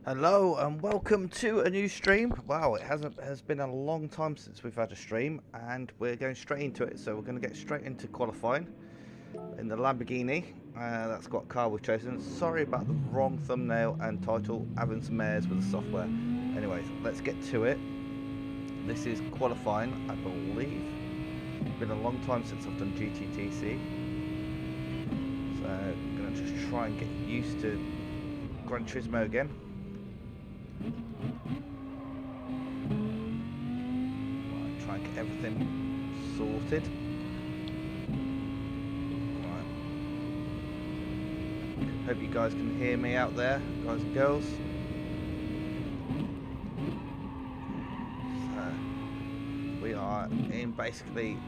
Hello and welcome to a new stream. Wow, it has been a long time since we've had a stream, and we're going straight into it. So we're going to get straight into qualifying in the Lamborghini. That's what car we've chosen. Sorry about the wrong thumbnail and title, having some errors with the software. Anyways, let's get to it. This is qualifying, I believe. It's been a long time since I've done GTTCC. So I'm going to just try and get used to Gran Turismo again. Right, try and get everything sorted. Right. Hope you guys can hear me out there, guys and girls. So we are in basically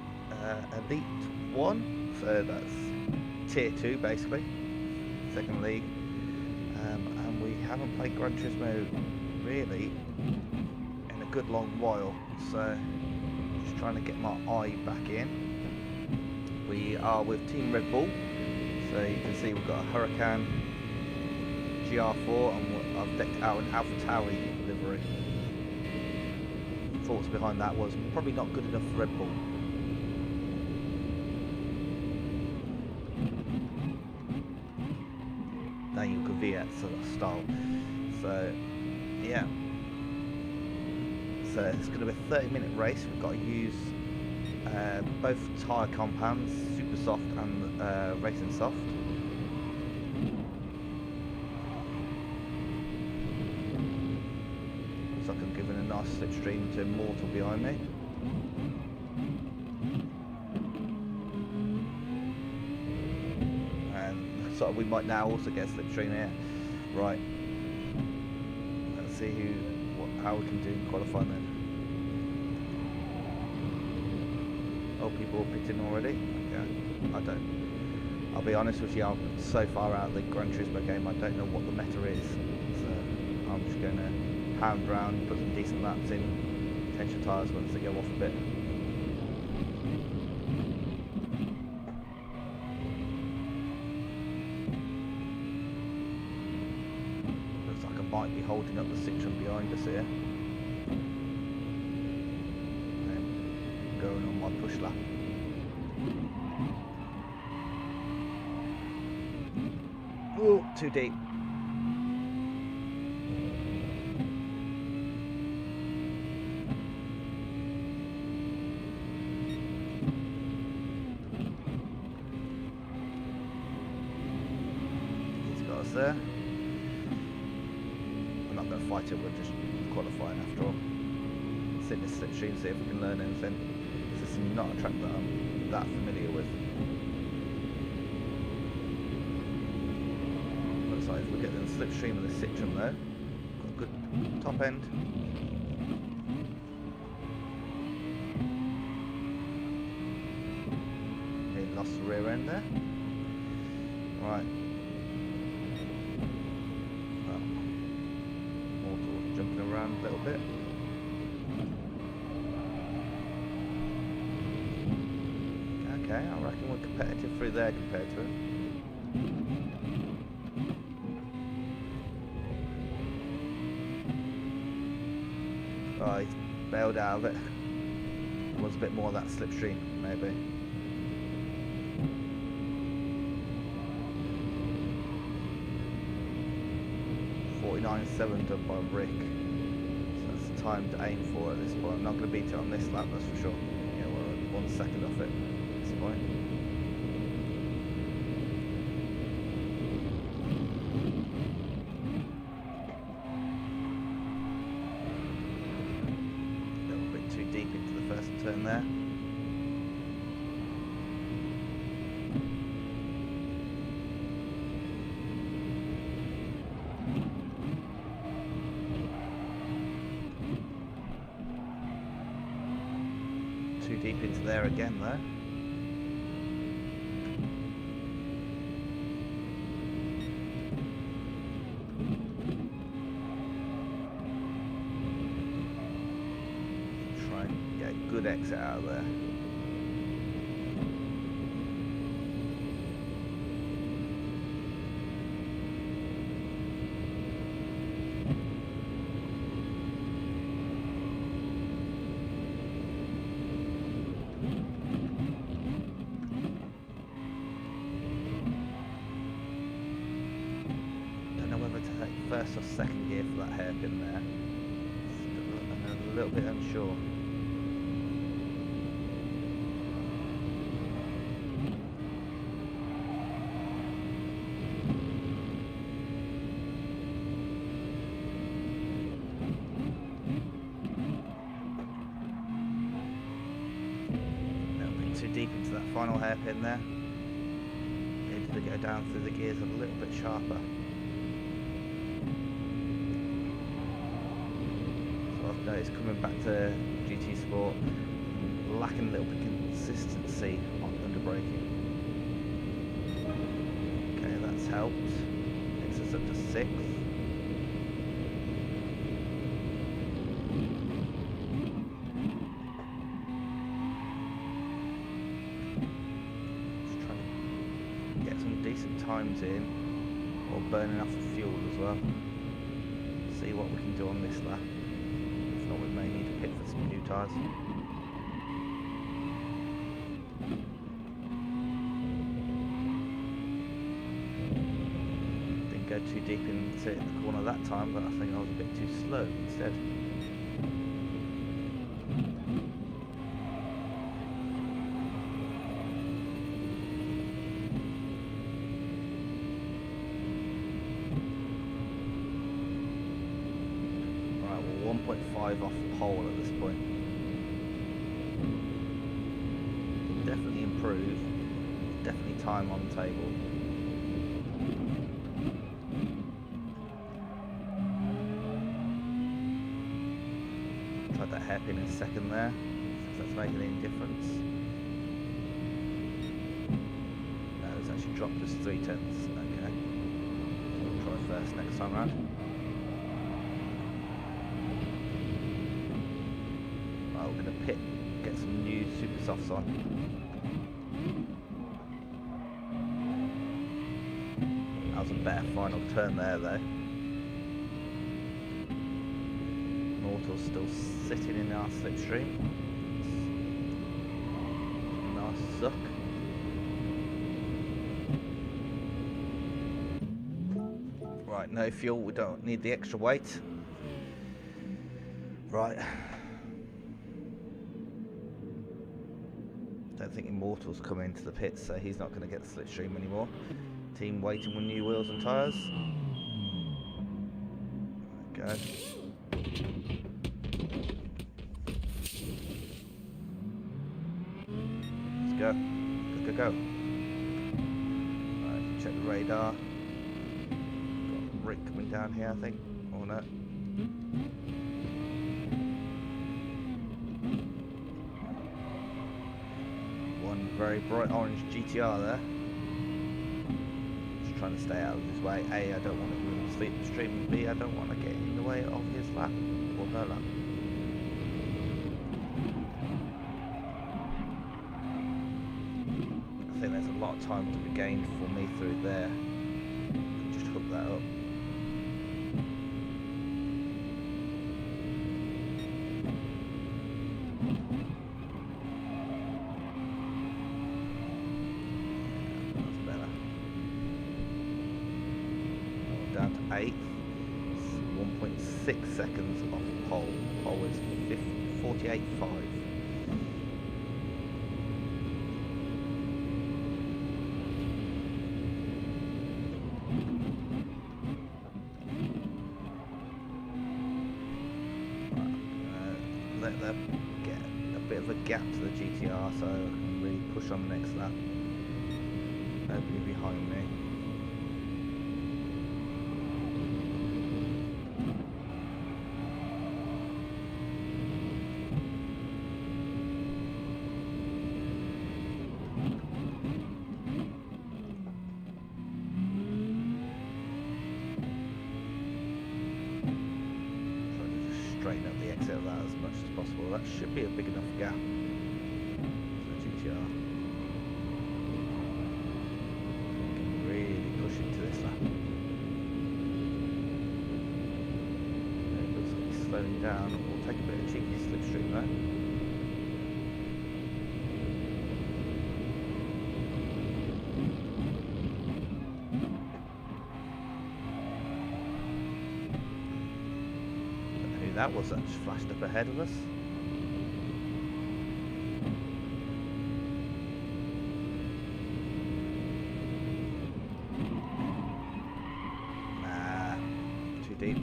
Elite 1, so that's Tier 2 basically, second league. And we haven't played Gran Turismo really in a good long while, so just trying to get my eye back in. We are with Team Red Bull, so you can see we've got a Huracan GR4 and I've decked out an AlphaTauri livery. Thoughts behind that was probably not good enough for Red Bull. Daniel Kvyat sort of style. So yeah, so it's going to be a 30-minute race. We've got to use both tyre compounds, Super Soft and Racing Soft. Looks like I'm giving a nice slipstream to Mortal behind me. So we might now also get a slipstream here. Right. Let's see how we can do in qualifying then. Oh, people are pitting already? Okay. I'll be honest with you, I'm so far out of the Gran Turismo game, I don't know what the meta is. So I'm just going to pound around, put some decent laps in, change the tyres once they go off a bit. Might be holding up the Citroen behind us here. And going on my push lap. Oh, too deep. He's got us there. Fight it, we're just qualifying after all. Sit this slipstream, see if we can learn anything. This is not a track that I'm that familiar with. Looks like if we get in the slipstream of the Citroen though, got a good top end. Okay, lost the rear end there. Right. Jumping around a little bit. Okay, I reckon we're competitive through there compared to him. Oh, he's bailed out of it. Wants a bit more of that slipstream, maybe. .49.7 done by Rick, so that's the time to aim for at this point. I'm not going to beat it on this lap, that's for sure. Yeah, we're 1 second off it at this point. A little bit too deep into the first turn there. Too deep into there again though. Try and get a good exit out of there. first or second gear for that hairpin there. I'm a little bit unsure. Too deep into that final hairpin there. Needed to go down through the gears a little bit sharper. So I've noticed coming back to GT Sport, lacking a little bit of consistency on under braking. Okay, that's helped. Takes us up to 6th. Decent times in, or burning off the fuel as well. See what we can do on this lap. If not, we may need to pit for some new tyres. Didn't go too deep into it in the corner that time, but I think I was a bit too slow instead. Off pole at this point. Definitely improve. Definitely time on the table. Tried that hairpin in a second there. If that's making any difference. No, it's actually dropped us 3/10. Okay. We'll try first next time round. We're going to pit, get some new super softs on. That was a better final turn there though. Mortal's still sitting in our slipstream. Nice suck. Right, no fuel, we don't need the extra weight. Right. Don't think Immortal's coming into the pits, so he's not going to get the slipstream anymore. Team waiting with new wheels and tyres. There we go. Let's go. Go, go, go. Right, check the radar. Got Rick coming down here, I think. Or no. Very bright orange GTR there. Just trying to stay out of his way. A, I don't want to ruin the slipstream. B, I don't want to get in the way of his lap or her lap. I think there's a lot of time to be gained for me through there. Just hook that up. Down to 8th, 1.6 seconds off pole. Pole is 48.5. Let them get a bit of a gap to the GTR so I can really push on the next lap. Nobody behind me. Straighten up the exit of that as much as possible. That should be a big enough gap for the GTR. Can really push into this lap. It looks like he's slowing down. We'll take a bit of cheeky slipstream there. that was that just flashed up ahead of us. Nah, too deep.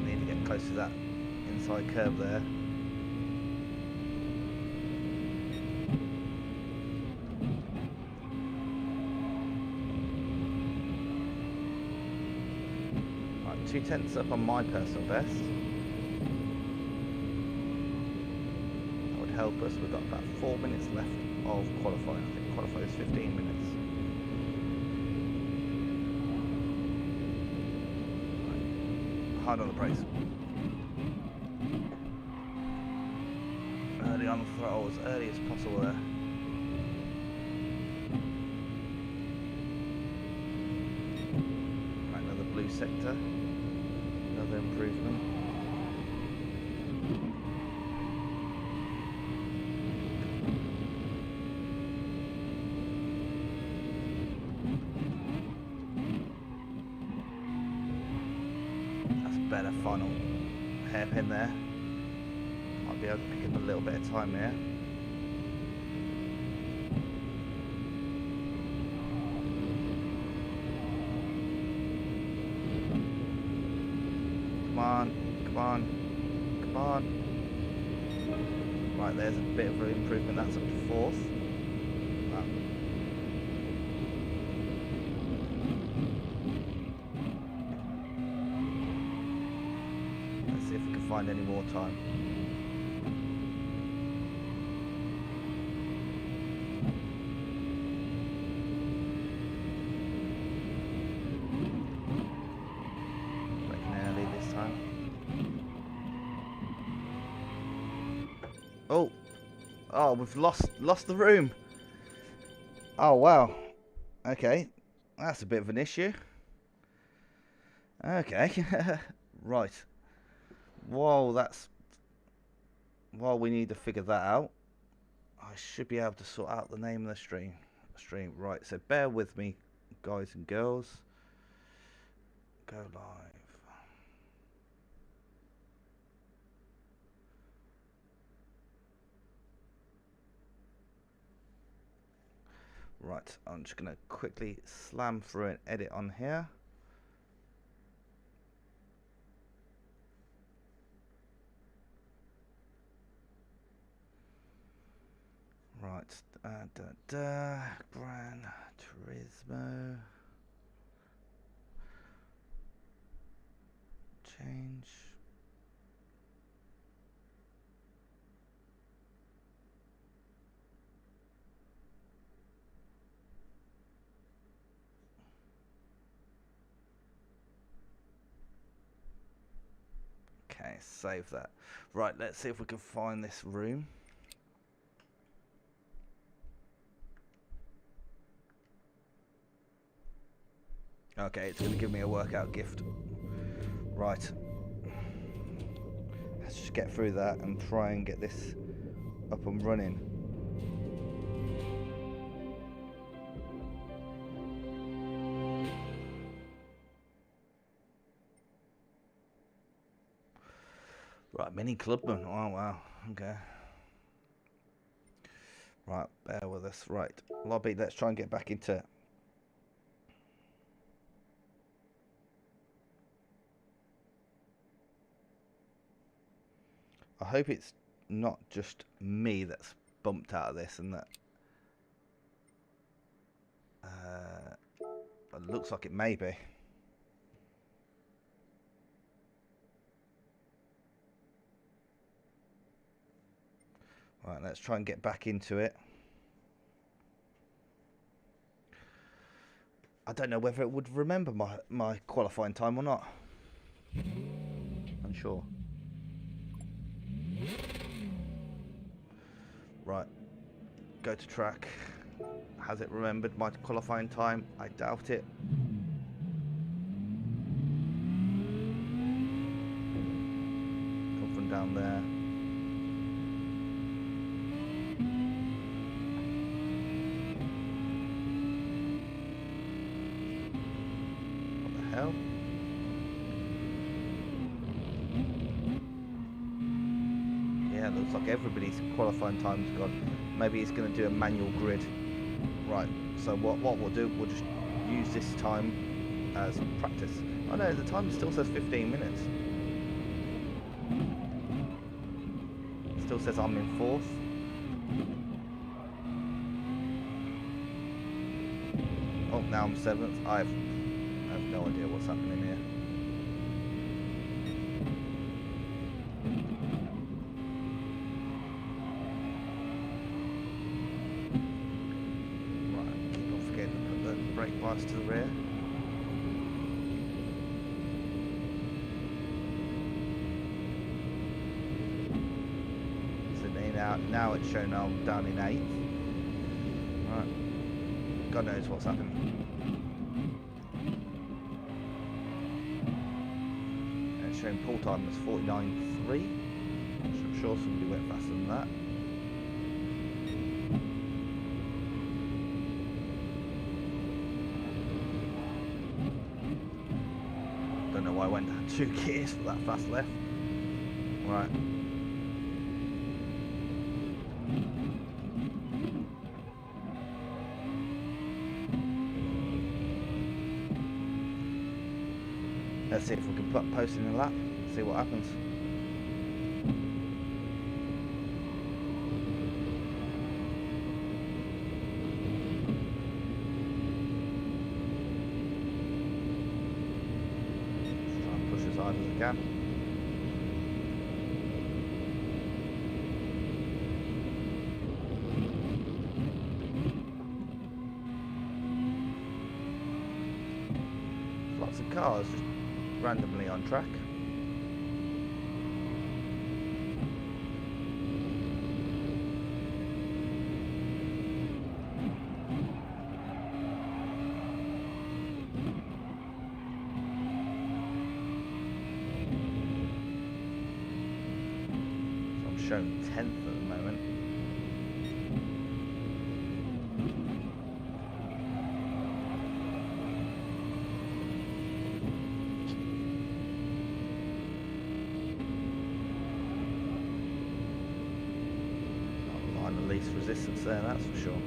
Need to get close to that inside curve there. Right, 2/10 up on my personal best. That would help us. We've got about 4 minutes left of qualifying. I think qualifying is 15 minutes. Right. Hard on the brakes. Early on the throttle, as early as possible there. Right, another blue sector, another improvement. That's better final hairpin there. Be able to pick up a little bit of time there. Come on, come on, come on. Right, there's a bit of an improvement. That's up to 4th. Let's see if we can find any more time. Oh, we've lost the room. Oh wow. Okay, that's a bit of an issue. Okay, right. While we need to figure that out, I should be able to sort out the name of the stream. Right. So bear with me, guys and girls. Go live. Right, I'm just going to quickly slam through an edit on here. Right, Gran Turismo. Change. Okay, save that. Right, let's see if we can find this room. Okay, it's going to give me a workout gift. Right. Let's just get through that and try and get this up and running. Right, mini clubman. Oh wow. Okay. Right, bear with us. Right, lobby. Let's try and get back into it. I hope it's not just me that's bumped out of this and that. It looks like it may be. Right, let's try and get back into it. I don't know whether it would remember my qualifying time or not. Unsure. Right, go to track. Has it remembered my qualifying time? I doubt it. Come from down there. What the hell? Yeah, it looks like everybody's qualifying time's gone. Maybe he's going to do a manual grid. Right, so what we'll do, we'll just use this time as practice. Oh no, the time still says 15 minutes. Still says I'm in 4th. Oh, now I'm 7th. I have no idea what's happening here. Right, keep on forgetting to put the brake bias to the rear. Now it's showing I'm down in 8th. Right. God knows what's happening. And it's showing pull time as 49.3. I'm sure somebody went faster than that. Don't know why I went down 2 gears for that fast left. Right. Let's see if we can put post in a lap, see what happens. Just try and push as hard as I can. Lots of cars just randomly on track. So I'm showing 10th at the moment. Least resistance there, that's for sure.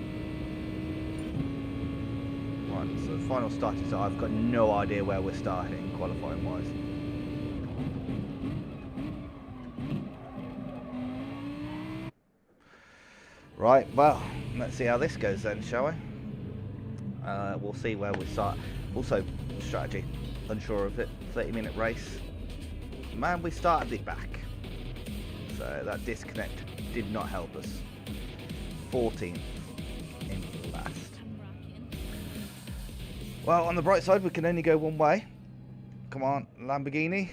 Right, so the final start is I've got no idea where we're starting qualifying wise. Right, well, let's see how this goes then, shall we? We'll see where we start. Also, strategy, unsure of it. 30-minute race. Man, we started it back, so that disconnect did not help us. 14th in last. Well, on the bright side, we can only go one way. Come on, Lamborghini.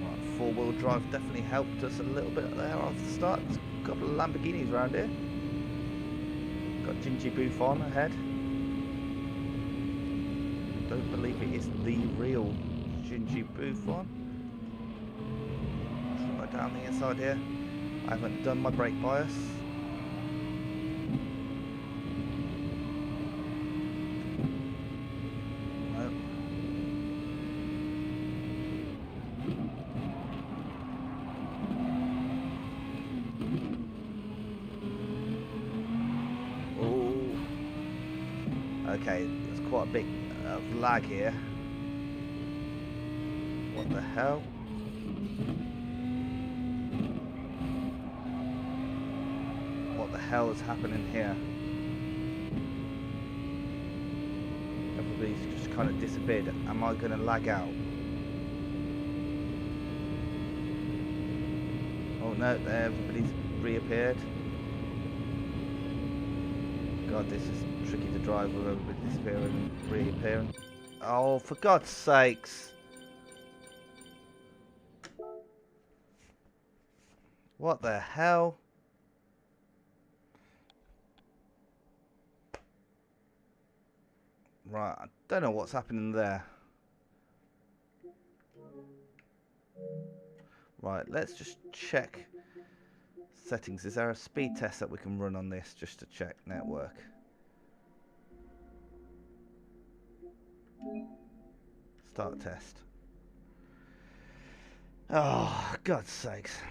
Right, four-wheel drive definitely helped us a little bit there after the start. There's a couple of Lamborghinis around here. Got Gingy Buffon ahead. Don't believe it is the real Gingy Buffon. Right down the inside here. I haven't done my brake bias. No. Okay, there's quite a bit of lag here. What the hell? What the hell is happening here? Everybody's just kind of disappeared. Am I going to lag out? Oh no, there, everybody's reappeared. God, this is tricky to drive with everybody disappearing and reappearing. Oh, for God's sakes. What the hell? Right, I don't know what's happening there. Right, let's just check settings. Is there a speed test that we can run on this just to check network? Start test. Oh, God's sakes.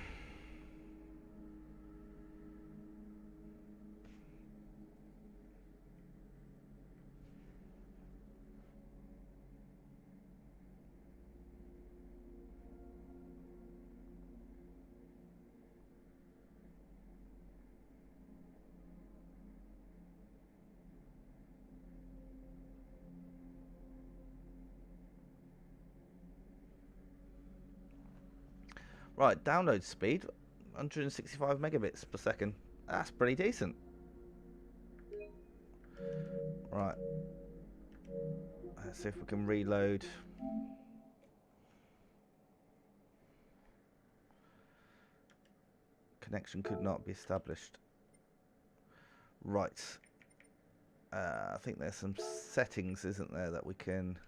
Right, download speed, 165 megabits per second. That's pretty decent. Right. Let's see if we can reload. Connection could not be established. Right. I think there's some settings, isn't there, that we can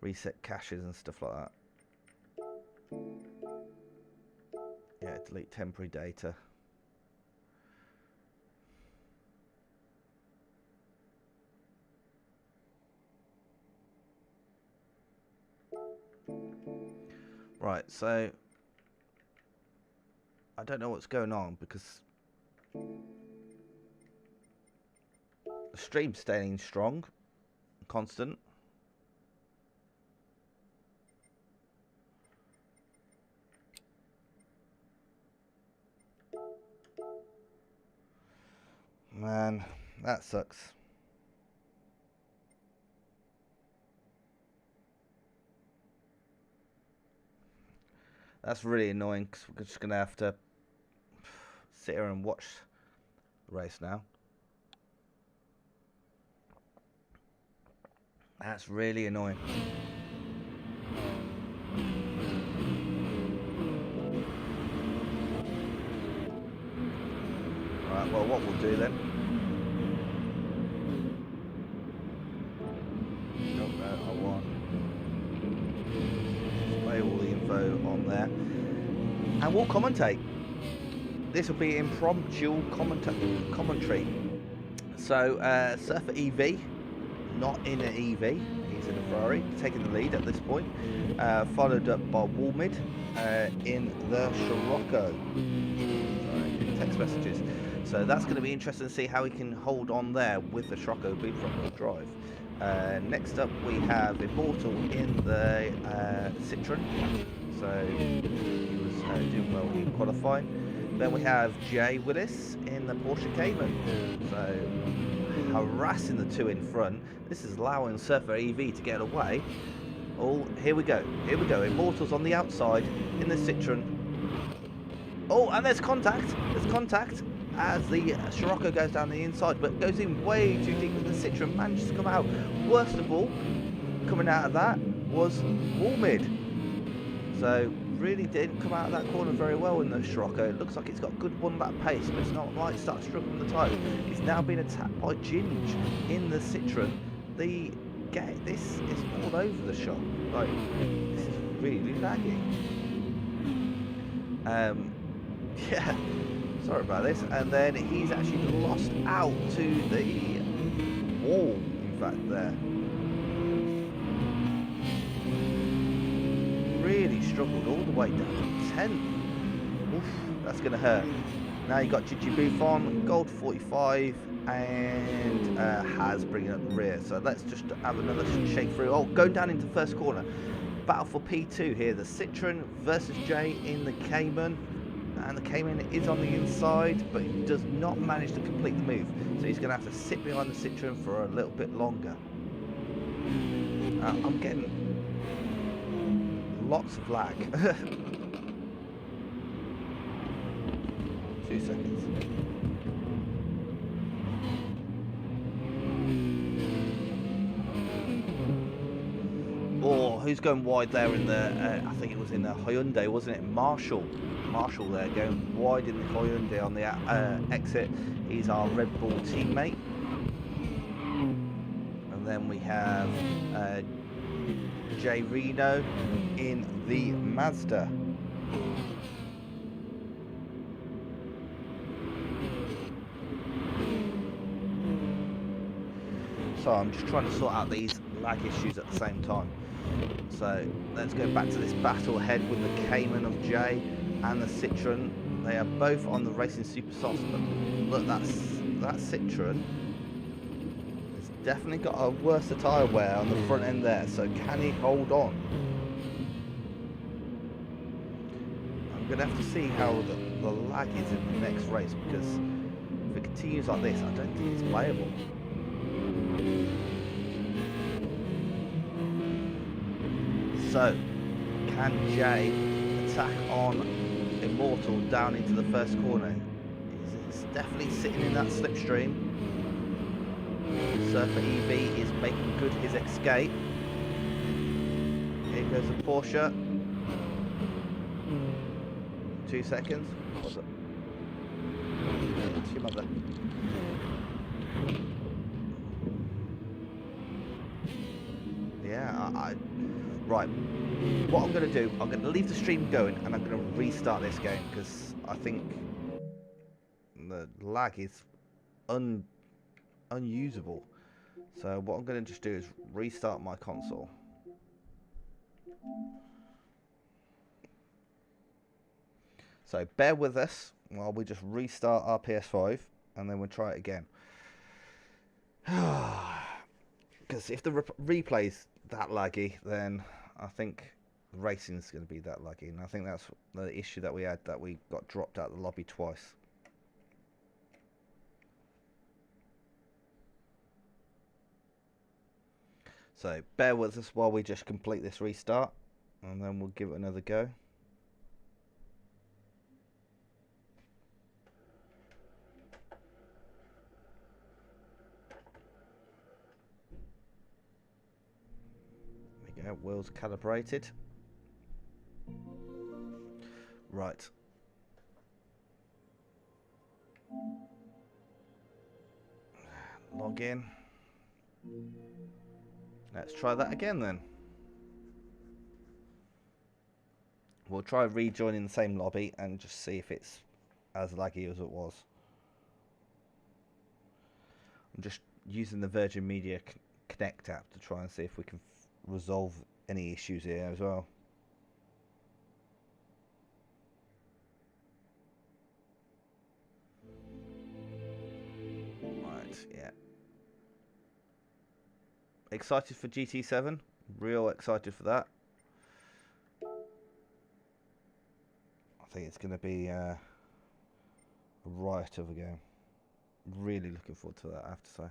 reset caches and stuff like that. Yeah, delete temporary data. Right, so I don't know what's going on because the stream's staying strong, constant. Man, that sucks. That's really annoying because we're just going to have to sit here and watch the race now. That's really annoying. Right, well, what we'll do then. Nope, no, I want display all the info on there. And we'll commentate. This will be impromptu commentary. So, Surfer EV, not in an EV, he's in a Ferrari, taking the lead at this point. Followed up by Walmid in the Scirocco. Sorry, text messages. So that's going to be interesting to see how he can hold on there with the Scirocco being front-wheel drive. Next up we have Immortal in the Citroen. So he was doing well in qualifying. Then we have Jay Willis in the Porsche Cayman. So harassing the two in front. This is allowing Surfer EV to get away. Oh, here we go. Here we go. Immortal's on the outside in the Citroen. Oh, and there's contact. There's contact as the Scirocco goes down the inside, but goes in way too deep, and the Citroen manages to come out. Worst of all, coming out of that was Walmid. So really didn't come out of that corner very well in the Scirocco. It looks like it's got good one lap pace, but it's not like it starts struggling the tyres. It's now been attacked by Ginge in the Citroen. This is all over the shop. Like, this is really laggy. Yeah, sorry about this. And then he's actually lost out to the wall, in fact, there. Really struggled all the way down to 10th. Oof, that's going to hurt. Now you got Gigi Buffon, Gold 45, and Has bringing up the rear. So let's just have another shake through. Oh, going down into first corner. Battle for P2 here. The Citroen versus Jay in the Cayman. And the Cayman is on the inside, but he does not manage to complete the move. So he's going to have to sit behind the Citroen for a little bit longer. I'm getting lots of lag. 2 seconds. Oh, who's going wide there in the, I think it was in the Hyundai, wasn't it? Marshall there going wide in the Hyundai on the exit. He's our Red Bull teammate. And then we have Jay Reno in the Mazda. so I'm just trying to sort out these lag issues at the same time. So let's go back to this battle ahead with the Cayman of J and the Citroen. They are both on the Racing Super Softs, but look, that Citroen has definitely got a worse tyre wear on the front end there, so can he hold on? I'm going to have to see how the lag is in the next race, because if it continues like this, I don't think it's playable. So, can Jay attack on Immortal down into the first corner? He's definitely sitting in that slipstream. Surfer EV is making good his escape. Here goes the Porsche. 2 seconds. What was it? It's your mother. Yeah, right. What I'm going to do, I'm going to leave the stream going and I'm going to restart this game, because I think the lag is unusable. So what I'm going to just do is restart my console. So bear with us while we just restart our PS5 and then we'll try it again. Because if the replay's that laggy, then I think racing's going to be that laggy, and I think that's the issue that we had, that we got dropped out of the lobby twice. So bear with us while we just complete this restart, and then we'll give it another go. There we go, wheels calibrated. Right. Log in. Let's try that again then. We'll try rejoining the same lobby and just see if it's as laggy as it was. I'm just using the Virgin Media Connect app to try and see if we can resolve any issues here as well. Right, yeah. Excited for GT7, real excited for that. I think it's going to be a riot of a game. Really looking forward to that, I have to say.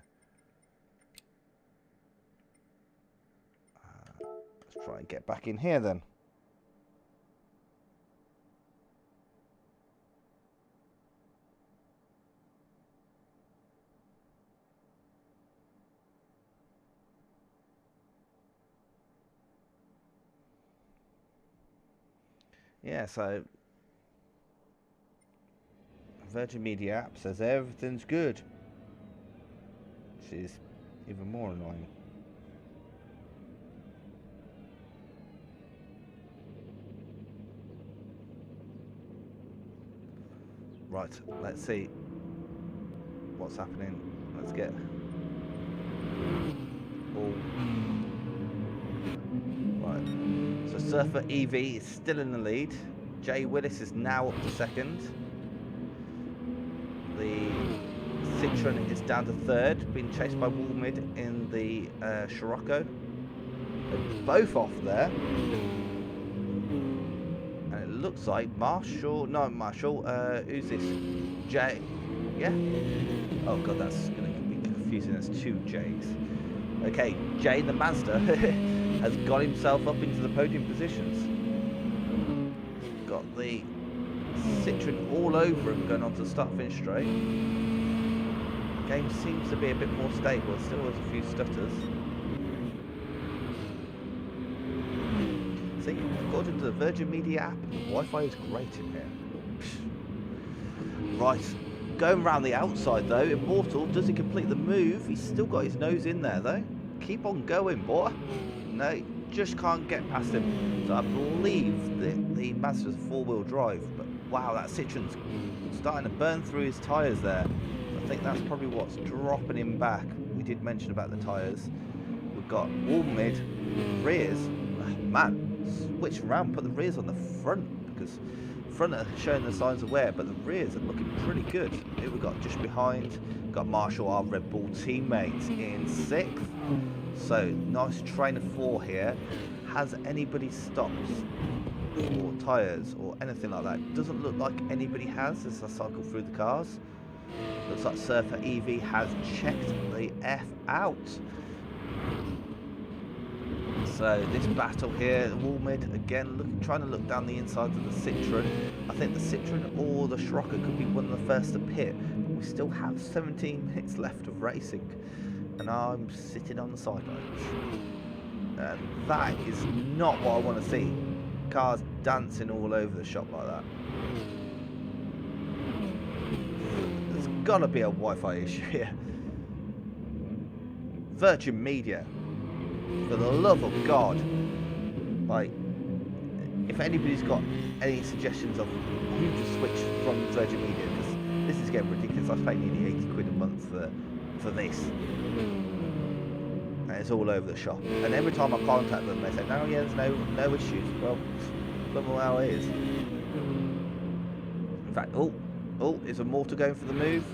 Let's try and get back in here then. Yeah, so Virgin Media app says everything's good, which is even more annoying. Right, let's see what's happening. Let's get all right. So Surfer EV is still in the lead. Jay Willis is now up to second. The Citroen is down to third, being chased by Walmid in the Scirocco. They're both off there. And it looks like Marshall, who's this? Jay, yeah? Oh god, that's going to be confusing, that's two J's. Okay, Jay the Mazda has got himself up into the podium positions. Got the Citroen all over him going on to start-finish straight. The game seems to be a bit more stable. It still has a few stutters. See, according to the Virgin Media app, the Wi-Fi is great in here. Right, going around the outside though, Immortal, does he complete the move? He's still got his nose in there though. Keep on going, boy. No, just can't get past him. So I believe that the Mazda's four-wheel drive, but wow, that Citroen's starting to burn through his tyres there. I think that's probably what's dropping him back. We did mention about the tyres. We've got all mid, rears. Man, switch around, put the rears on the front, because front are showing the signs of wear, but the rears are looking pretty good. Here we got just behind, got Marshall, our Red Bull teammate, in 6th. So nice train of 4 here. Has anybody stopped for tyres or anything like that? Doesn't look like anybody has as I cycle through the cars. Looks like Surfer EV has checked the F out. So this battle here, the wall mid again, trying to look down the insides of the Citroen. I think the Citroen or the Scirocco could be one of the first to pit, but we still have 17 minutes left of racing, and I'm sitting on the sidelines. And that is not what I want to see. Cars dancing all over the shop like that. There's got to be a Wi-Fi issue here. Virgin Media. For the love of God, like, if anybody's got any suggestions of who to switch from Virgin Media, because this is getting ridiculous. I pay nearly 80 quid a month for this, and it's all over the shop. And every time I contact them, they say, "No, yeah, there's no issues." Well, look how it is. In fact, oh, is Immortal going for the move?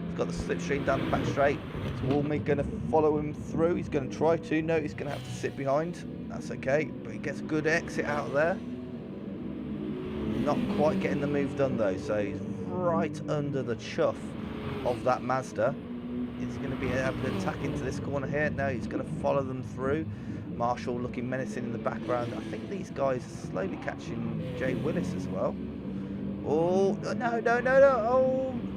He's got the slipstream down the back straight. Is Walmig going to follow him through? He's going to try to. No, he's going to have to sit behind. That's okay, but he gets a good exit out there. Not quite getting the move done though, so he's right under the chuff of that Mazda. Is he going to be able to attack into this corner here? No, he's going to follow them through. Marshall looking menacing in the background. I think these guys are slowly catching Jay Willis as well. Oh, no.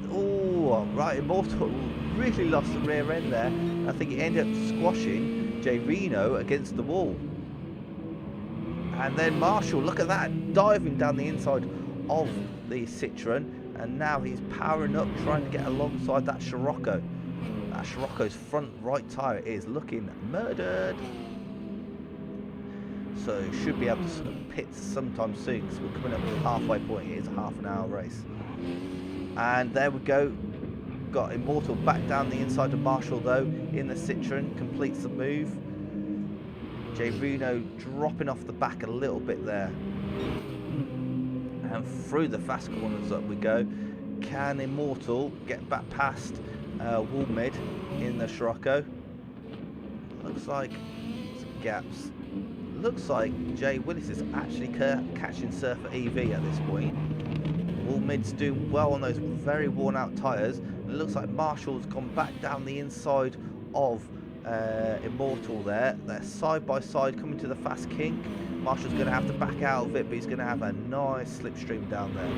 Oh, right, Immortal really lost the rear end there. I think he ended up squashing Jay Reno against the wall. And then Marshall, look at that, diving down the inside of the Citroen. And now he's powering up, trying to get alongside that Scirocco. That Scirocco's front right tyre is looking murdered. So should be able to pit sometime soon, because we're coming up to the halfway point. It is a half-an-hour race. And there we go. Got Immortal back down the inside of Marshall though in the Citroen, completes the move. Jay Reno dropping off the back a little bit there. And through the fast corners up we go. Can Immortal get back past Walmid in the Scirocco? Looks like some gaps. Looks like Jay Willis is actually catching Surfer EV at this point. Walmid's doing well on those very worn out tyres. It looks like Marshall's gone back down the inside of Immortal there. They're side by side coming to the fast kink. Marshall's going to have to back out of it, but he's going to have a nice slipstream down there.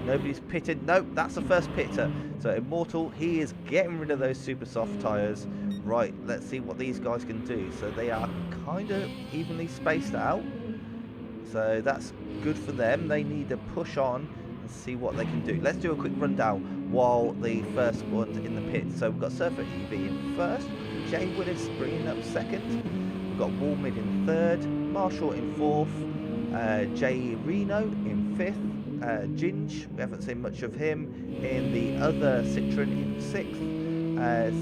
Nobody's pitted. Nope, that's the first pitter. So Immortal, he is getting rid of those super soft tyres. Right, let's see what these guys can do. So they are kind of evenly spaced out. So that's good for them. They need to push on and see what they can do. Let's do a quick rundown while the first one's in the pit. So we've got Surfer EV in first. Jay Willis bringing up second. We've got Walmid in third. Marshall in fourth. Jay Reno in fifth. Ginge, we haven't seen much of him, in the other Citroen in sixth.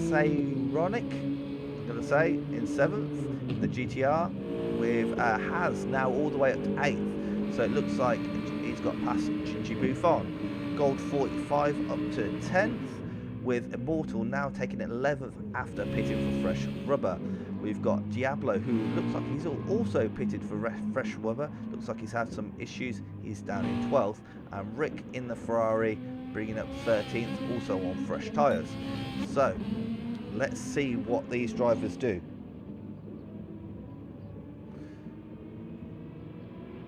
Sayronic, I'm going to say, in seventh. In the GTR, with Haz now all the way up to eighth. So it looks like he's got past Gingy Buffon. Gold 45 up to 10th, with Immortal now taking 11th after pitting for fresh rubber. We've got Diablo, who looks like he's also pitted for fresh rubber. Looks like he's had some issues. He's down in 12th. And Rick in the Ferrari, bringing up 13th, also on fresh tyres. So, let's see what these drivers do.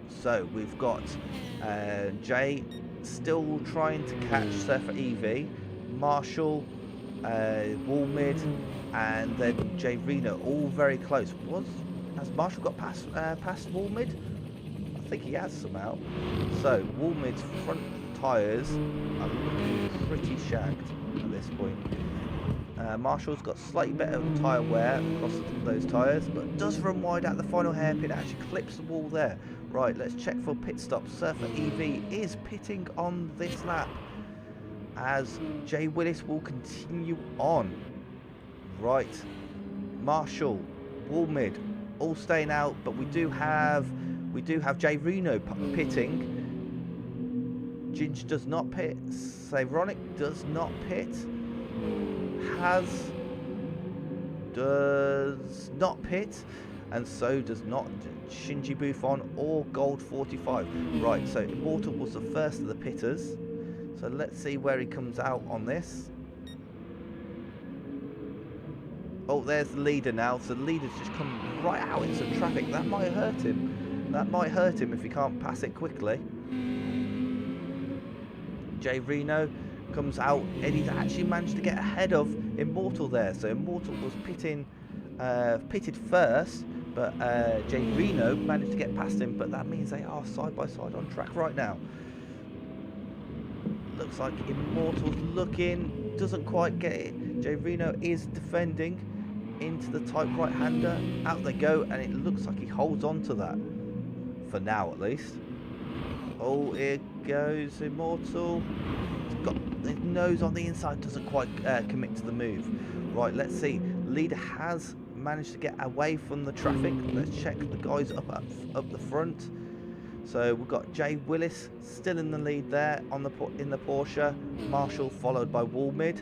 So, we've got Jay still trying to catch Surfer EV. Marshall, Walmid, and then Jay Reno, all very close. Has Marshall got past Walmid? I think he has somehow. So Walmid's front tyres are looking pretty shagged at this point. Marshall's got slightly better tyre wear across those tyres, but does run wide out the final hairpin. Actually clips the wall there. Right, let's check for pit stop. Surfer EV is pitting on this lap, as Jay Willis will continue on. Right, Marshall, Wall Mid, all staying out, but we do have Jay Reno pitting. Ginge does not pit. Savronic does not pit. Has does not pit, and so does not Shinji Buffon or Gold 45. Right, so Immortal was the first of the pitters. So let's see where he comes out on this. Oh, there's the leader now. So the leader's just come right out into traffic. That might hurt him. That might hurt him if he can't pass it quickly. Jay Reno comes out, and he's actually managed to get ahead of Immortal there. So Immortal was pitted first, but Jay Reno managed to get past him. But that means they are side by side on track right now. Looks like Immortal's looking, doesn't quite get it. Jay Reno is defending into the tight right-hander. Out they go, and it looks like he holds on to that for now, at least. Oh, here goes Immortal. He's got his nose on the inside, doesn't quite commit to the move. Right, let's see. Leader has managed to get away from the traffic. Let's check the guys up the front. So we've got Jay Willis still in the lead there in the Porsche. Marshall followed by Walmid.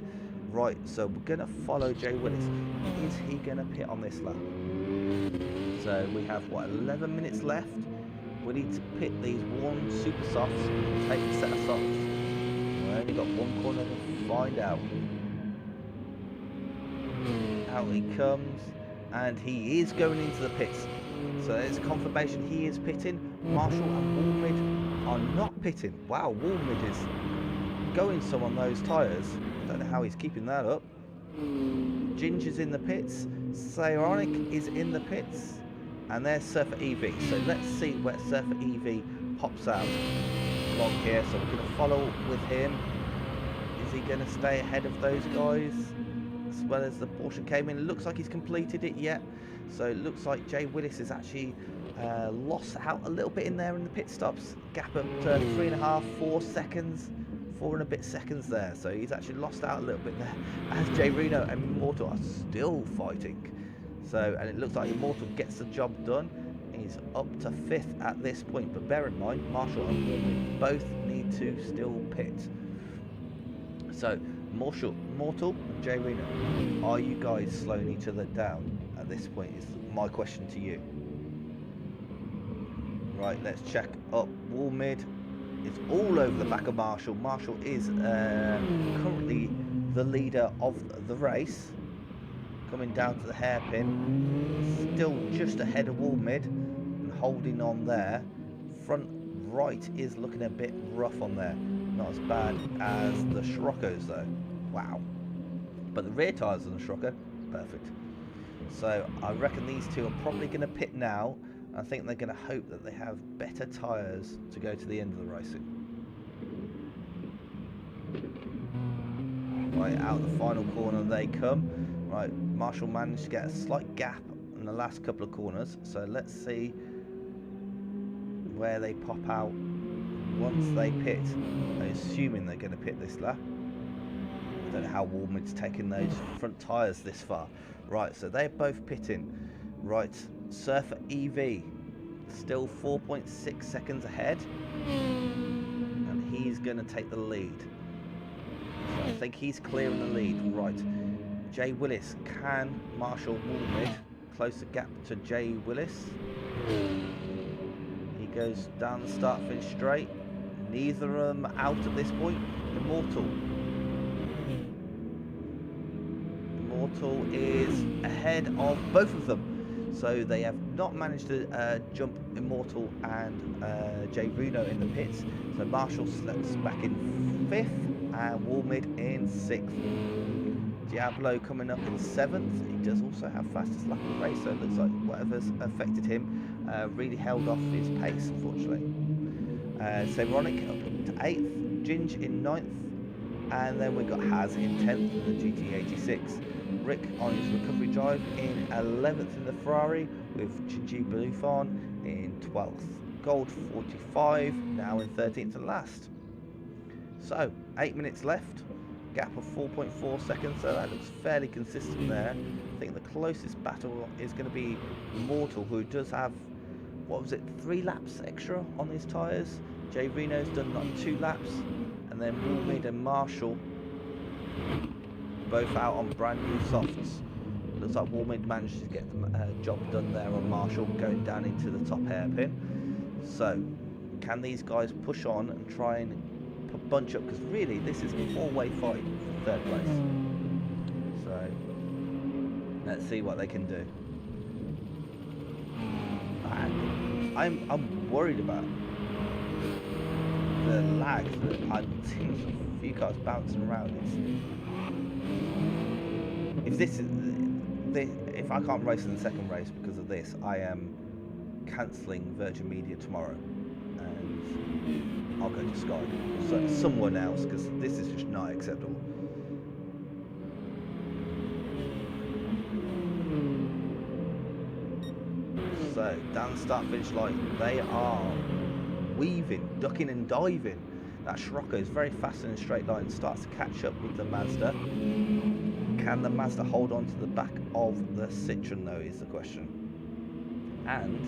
Right, so we're going to follow Jay Willis. Is he going to pit on this lap? So we have, what, 11 minutes left. We need to pit these one super softs, take a set of softs. We've only got one corner to find out. Out he comes, and he is going into the pits. So there's confirmation he is pitting. Marshall and Walmid are not pitting. Wow, Walmid is going some on those tyres. I don't know how he's keeping that up. Ginger's in the pits. Sayronic is in the pits. And there's Surfer EV. So let's see where Surfer EV pops out along here. So we're going to follow with him. Is he going to stay ahead of those guys? As well as the Porsche came in. It looks like he's completed it yet. So it looks like Jay Willis has actually lost out a little bit in there in the pit stops. Gap up to 3.5, 4 seconds. 4 and a bit seconds there. So he's actually lost out a little bit there. As Jay Reno and Immortal are still fighting. So, and it looks like Immortal gets the job done. He's up to 5th at this point. But bear in mind, Marshall and Walmid both need to still pit. So, Mortal and Jay Reno, are you guys slowing each other down at this point? Is my question to you. Right, let's check up. Walmid is all over the back of Marshall. Marshall is currently the leader of the race. Coming down to the hairpin. Still just ahead of Walmid and holding on there. Front right is looking a bit rough on there. Not as bad as the Schrockers though. Wow. But the rear tyres on the Schrocker, perfect. So I reckon these two are probably going to pit now. I think they're going to hope that they have better tyres to go to the end of the racing. Right, out the final corner they come. Right, Marshall managed to get a slight gap in the last couple of corners. So let's see where they pop out once they pit. I'm assuming they're going to pit this lap. I don't know how Walmid's taken those front tyres this far. Right, so they're both pitting. Right, Surfer EV still 4.6 seconds ahead. And he's going to take the lead. So I think he's clearing the lead. Right, Jay Willis, can Marshall Walmid close the gap to Jay Willis? He goes down the start finish straight. Neither of them out at this point. Immortal is ahead of both of them. So they have not managed to jump Immortal and Jay Reno in the pits. So Marshall slips back in 5th and Walmid in 6th. Diablo coming up in 7th. He does also have fastest lap of the race, so it looks like whatever's affected him really held off his pace, unfortunately. Sayronic up to 8th, Ginge in 9th, and then we've got Haz in 10th in the GT86. Rick on his recovery drive in 11th in the Ferrari, with Shinji Buffon in 12th. Gold 45 now in 13th and last. So 8 minutes left. gap of 4.4 seconds, so that looks fairly consistent there. I think the closest battle is going to be Immortal, who does have, what was it, 3 laps extra on his tyres. Jay Reno's done like 2 laps, and then Woolmid and Marshall both out on brand new softs. Looks like Woolmid managed to get the job done there on Marshall, going down into the top hairpin. So, can these guys push on and try and bunch up? Because really, this is a 4-way fight for 3rd place. So, let's see what they can do. And I'm worried about the lag that I'm seeing a few cars bouncing around. If I can't race in the 2nd race because of this, I am cancelling Virgin Media tomorrow, and I'll go to Sky or someone else, because this is just not acceptable. So down the start finish line, they are weaving, ducking and diving. That Scirocco is very fast in a straight line, starts to catch up with the Mazda. Can the Mazda hold on to the back of the Citroen though, is the question. And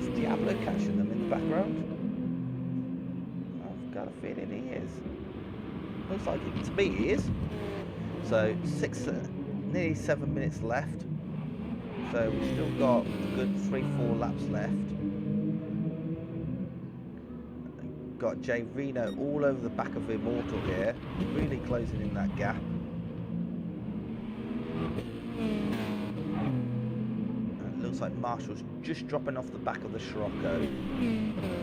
is Diablo catching them in the background? I've got a feeling he is. Looks like it to me he is. So nearly 7 minutes left. So we've still got a good 3-4 laps left. Got Jay Reno all over the back of Immortal here, really closing in that gap. And it looks like Marshall's just dropping off the back of the Scirocco.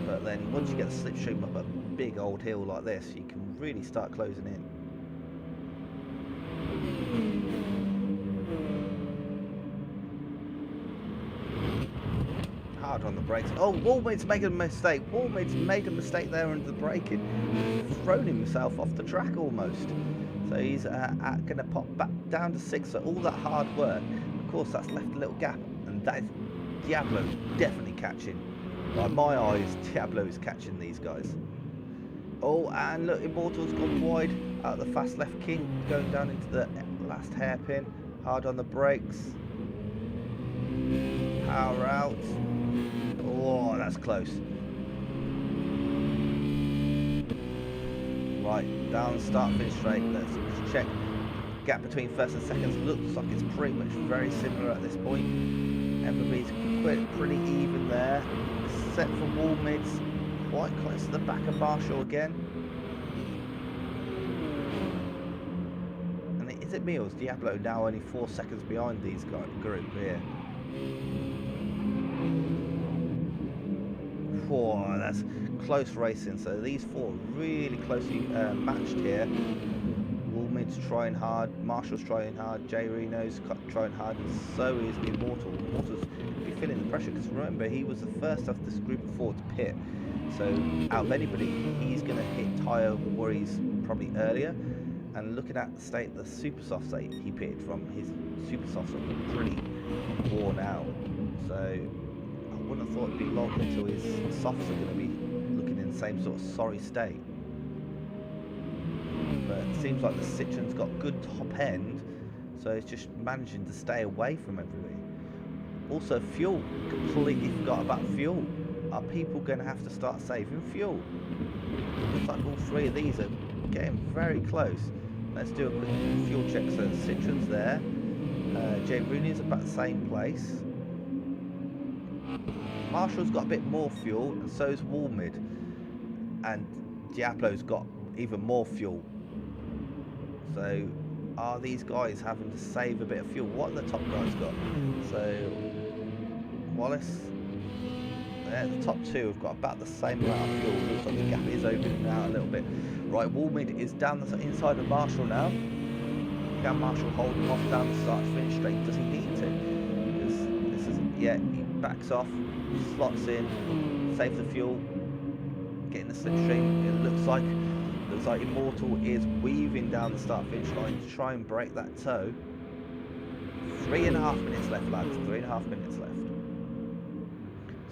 But then once you get the slipstream up a big old hill like this, you can really start closing in. Hard on the brakes. Oh, Woolmid's making a mistake. Woolmid's made a mistake there under the braking. Thrown himself off the track almost. So he's going to pop back down to 6. So all that hard work, of course, that's left a little gap. And that is Diablo definitely catching. By my eyes, Diablo is catching these guys. Oh, and look, Immortal's gone wide out the fast left king, going down into the last hairpin. Hard on the brakes. Power out. Oh, that's close. Right, down start finish straight. Let's check. Gap between 1st and 2nd looks like it's pretty much very similar at this point. Everybody's pretty even there. Except for Woolmid's quite close to the back of Marshall again. And is it me or is Diablo now only 4 seconds behind these group here? Oh, that's close racing. So these 4 really closely matched here. Woolmid's trying hard, Marshall's trying hard, Jay Reno's trying hard, and so is Immortal. Immortal's be feeling the pressure because remember he was the first of this group of 4 to pit. So out of anybody, he's going to hit tyre worries probably earlier. And looking at the state, the super softs that he pitted from, his super softs are pretty worn out. So I wouldn't have thought it'd be long until his softs are going to be looking in the same sort of sorry state. But it seems like the Citroen's got good top end, so it's just managing to stay away from everybody. Also fuel, completely forgot about fuel. Are people going to have to start saving fuel? Looks like all 3 of these are getting very close. Let's do a quick fuel check. So Citroen's there. Jay Rooney's about the same place. Marshall's got a bit more fuel, and so's Woolmid. And Diablo's got even more fuel. So are these guys having to save a bit of fuel? What have the top guys got? So Wallace, the top 2 have got about the same amount of fuel. Looks like the gap is opening out a little bit. Right, Woolmid is down the inside of Marshall now. Can Marshall hold him off down the start to finish straight? Does he need to? Because this isn't yet. He backs off, slots in, saves the fuel, getting the slipstream. It looks like Immortal is weaving down the start finish line to try and break that toe. 3.5 minutes left, lads. 3.5 minutes left.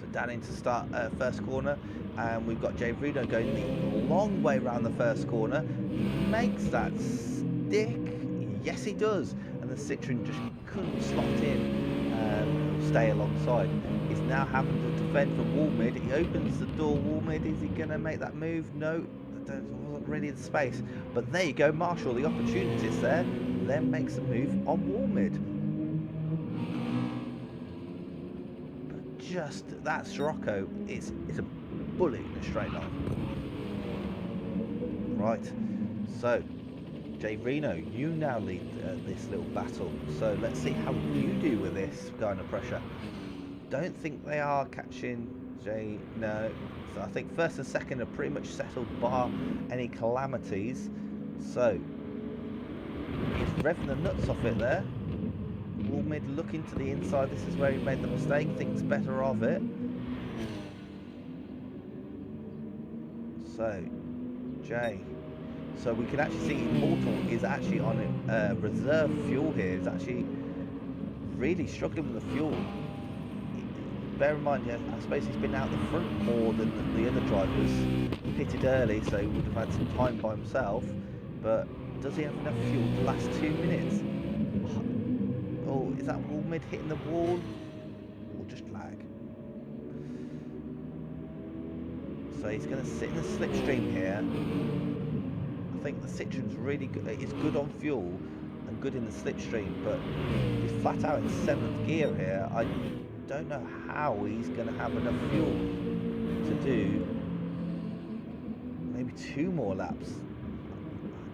So down into start first corner, and we've got Jay Reno going the long way around the first corner. He makes that Dick? Yes, he does. And the Citroen just couldn't slot in, stay alongside. He's now having to defend from wall mid. He opens the door, wall mid. Is he going to make that move? No, there wasn't really the space. But there you go, Marshall. The opportunity's there. Then makes a move on wall mid. But just that Sirocco, it's a bullet in a straight line. Right, so Jay Reno, you now lead this little battle. So let's see how you do with this kind of pressure. Don't think they are catching Jay. No. So I think first and second are pretty much settled bar any calamities. So he's revving the nuts off it there. Wall mid looking to the inside. This is where he made the mistake. Thinks better of it. So Jay. So we can actually see Immortal is actually on reserve fuel here. He's actually really struggling with the fuel. Bear in mind, yeah, I suppose he's been out the front more than the other drivers. He pitted early, so he would have had some time by himself. But does he have enough fuel to last 2 minutes? Oh, is that wall mid hitting the wall? Or just lag? So he's going to sit in the slipstream here. I think the Citroen's really good. It's good on fuel and good in the slipstream, but he's flat out in 7th gear here. I don't know how he's going to have enough fuel to do maybe 2 more laps.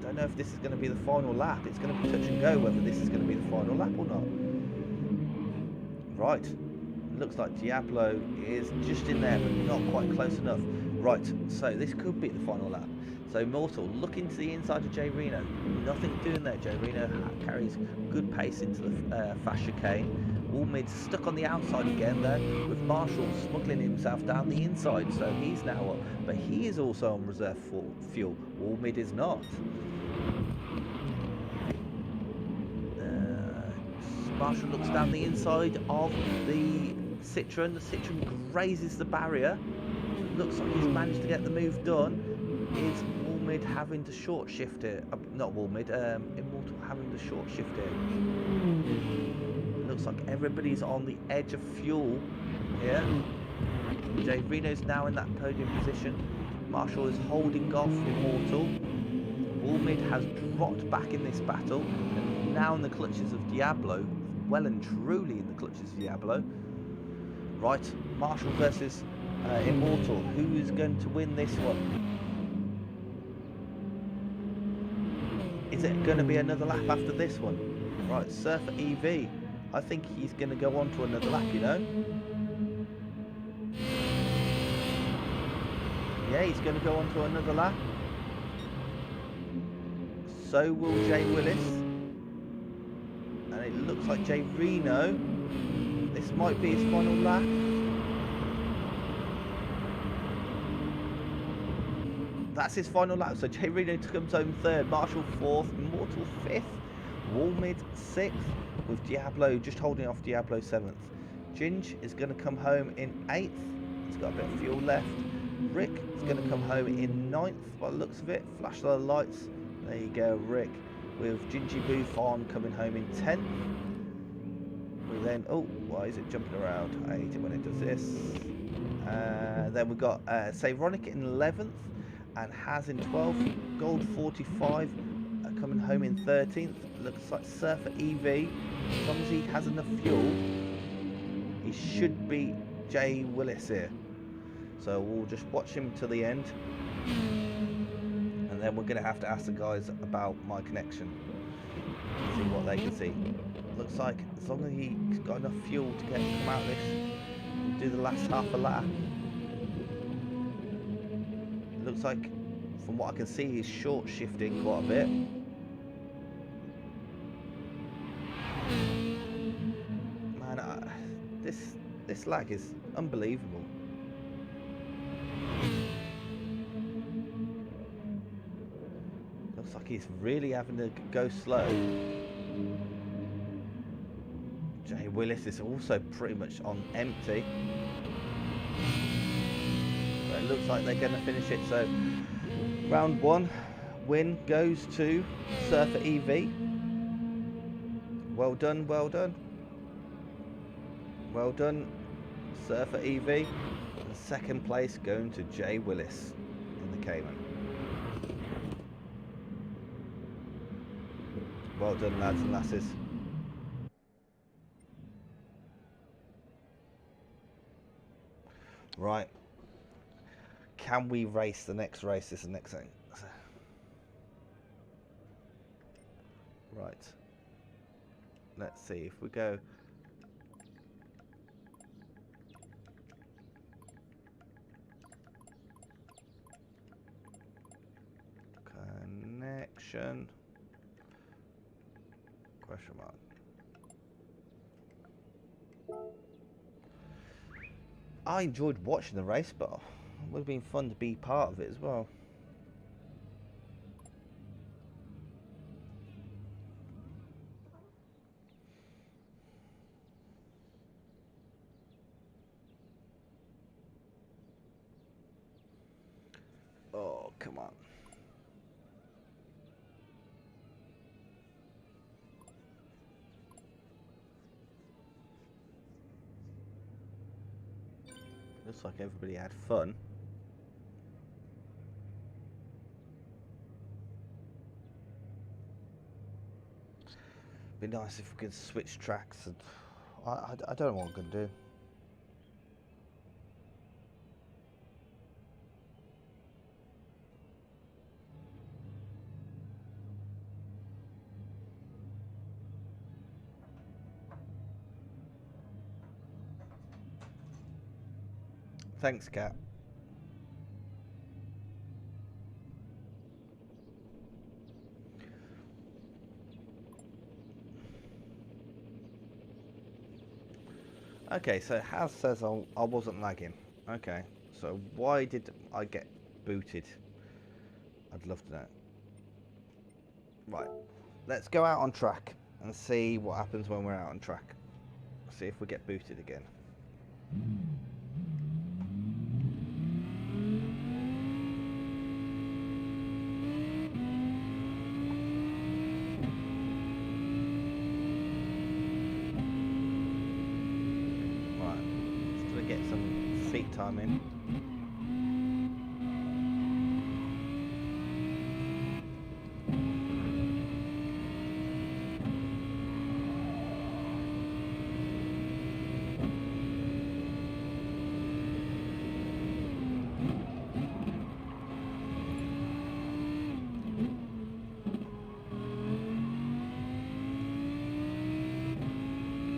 I don't know if this is going to be the final lap. It's going to be touch and go whether this is going to be the final lap or not. Right, looks like Diablo is just in there, but not quite close enough. Right, so this could be the final lap. So Immortal looking to the inside of Jay Reno. Nothing doing there. Jay Reno carries good pace into the fast chicane. Wall mid stuck on the outside again there, with Marshall smuggling himself down the inside. So he's now up, but he is also on reserve for fuel. Wall mid is not. Marshall looks down the inside of the Citroen. The Citroen grazes the barrier. Looks like he's managed to get the move done. Is wall mid having to short shift it? Not wall mid, Immortal having to short shift it. Looks like everybody's on the edge of fuel here. Jay Reno's now in that podium position. Marshall is holding off Immortal. Wall mid has dropped back in this battle and now in the clutches of Diablo. Well and truly in the clutches of Diablo. Right, Marshall versus Immortal. Who is going to win this one? Is it going to be another lap after this one? Right, Surfer EV. I think he's going to go on to another lap, you know. Yeah, he's going to go on to another lap. So will Jay Willis. And it looks like Jay Reno. This might be his final lap. That's his final lap. So Jay Reno comes home 3rd, Marshall 4th, Immortal 5th, Wall mid 6th, with Diablo just holding off Diablo 7th. Ginge is going to come home in 8th. He's got a bit of fuel left. Rick is going to come home in 9th by the looks of it. Flash the lights. There you go, Rick. With Gingy Buffon coming home in 10th. We then, oh, why is it jumping around? I hate it when it does this. Then we've got Savronic in 11th. And Has in 12th, Gold 45 coming home in 13th. Looks like Surfer EV. As long as he has enough fuel, he should beat Jay Willis here. So we'll just watch him to the end. And then we're going to have to ask the guys about my connection. See what they can see. Looks like as long as he's got enough fuel to get him out of this, we'll do the last half a lap. Looks like, from what I can see, he's short shifting quite a bit. Man, this lag is unbelievable. Looks like he's really having to go slow. Jay Willis is also pretty much on empty. It looks like they're going to finish it. So round 1 Win goes to Surfer EV. Well done, well done. Well done, Surfer EV. And second place going to Jay Willis in the Cayman. Well done, lads and lasses. Right. Can we race the next race? This is the next thing. Right. Let's see if we go. Connection. Question mark. I enjoyed watching the race, but it would have been fun to be part of it as well. Oh, come on. Looks like everybody had fun. Be nice if we could switch tracks. And I don't know what I'm going to do. Thanks, Kat. Okay, so Haz says I wasn't lagging. Okay, so why did I get booted? I'd love to know. Right, let's go out on track and see what happens when we're out on track. See if we get booted again. Time in.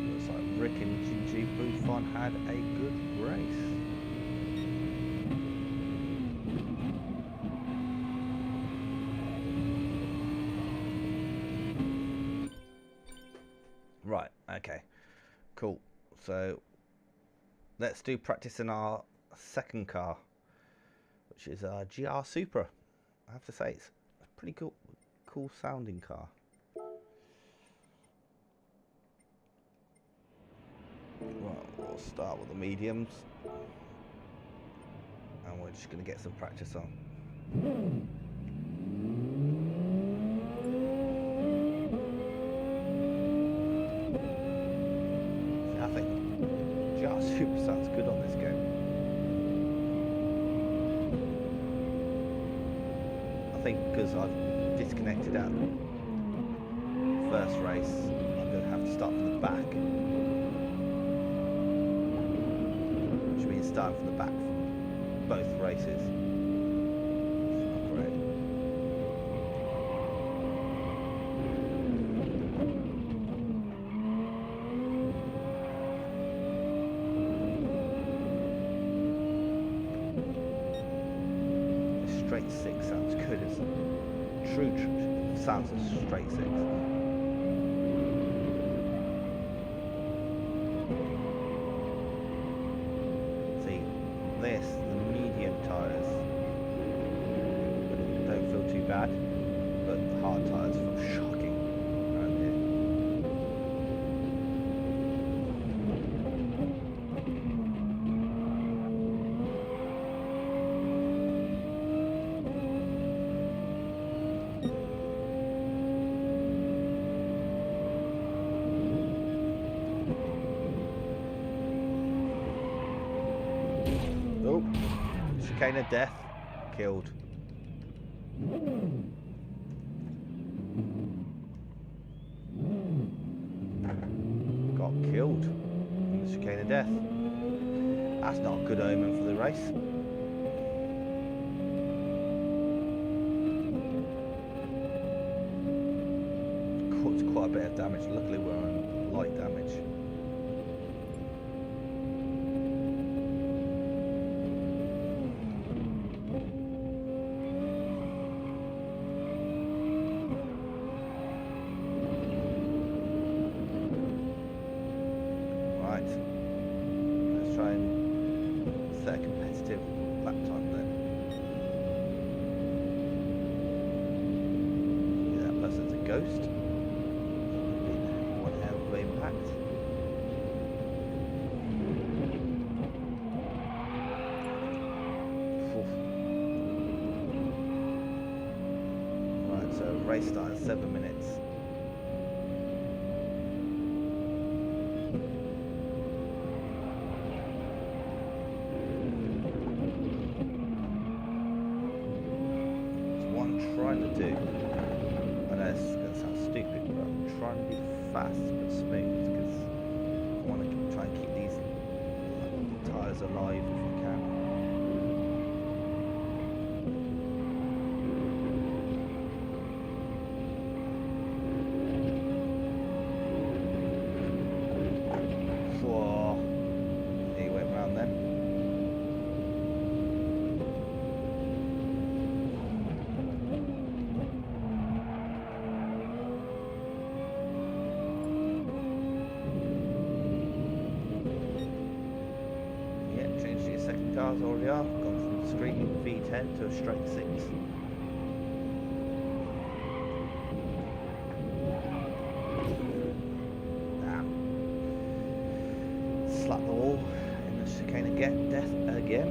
Looks like Rick and Gingy Buffon had a good race. Right, okay, cool. So let's do practice in our second car, which is our GR Supra. I have to say, it's a pretty cool sounding car. Right, we'll start with the mediums, and we're just going to get some practice on. I think GR Supra sounds good on this game. I think because I've disconnected at the first race, I'm going to have to start from the back. Which means starting from the back for both races. It's not great. Straight six sounds good as true sounds of straight six. See, this, the medium tyres don't feel too bad, but the hard tyres feel shocking around here. chicane of death. Killed. Got killed in the chicane of death. That's not a good omen for the race. Caused quite a bit of damage. Luckily we're on light damage. Race start in 7 minutes. So what I'm trying to do, I know this is going to sound stupid, but I'm trying to be fast but smooth because I want to try and keep these tyres alive if I can. Cars already are, gone from straight V10 to a straight 6. Damn. Slap the wall in the chicane of death again.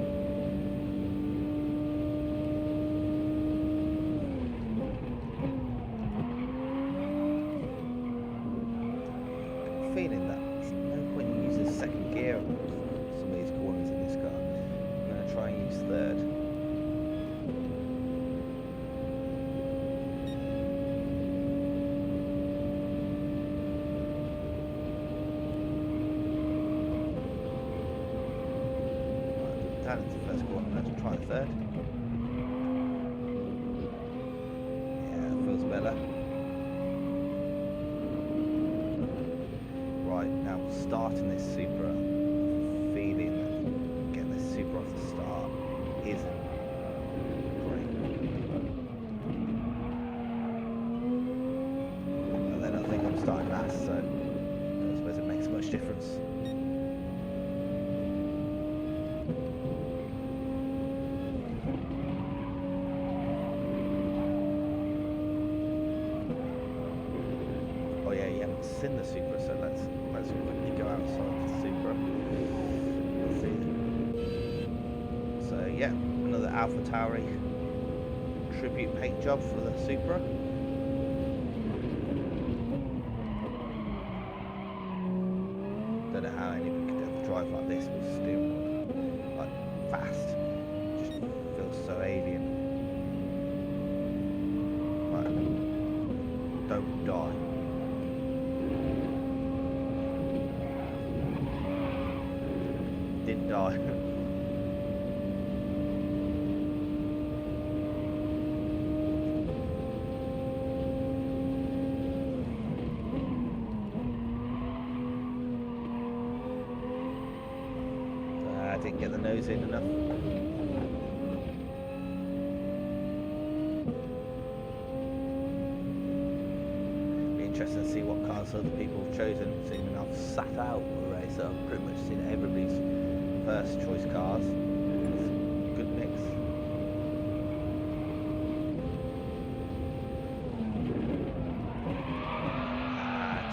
I'm feeling that there's no point in using second gear on some of these corners in this car. Try and use third. Right, down into the first corner, let's try third. Yeah, that feels better. Right, now starting this Supra, feeling getting this Supra off the start isn't great. And then I think I'm starting last, so I don't suppose it makes much difference. Oh yeah, you haven't seen the Supra, so let's quickly go outside the Supra. We'll see. So yeah, another AlphaTauri tribute paint job for the Supra. Don't know how anyone could ever drive like this with steering wheel, like fast. Just feels so alien. Right, don't die. Didn't die. I didn't get the nose in enough. Be interesting to see what cars other people have chosen. Seeing I've sat out the race, so I've pretty much seen everybody's first choice cars. Good mix.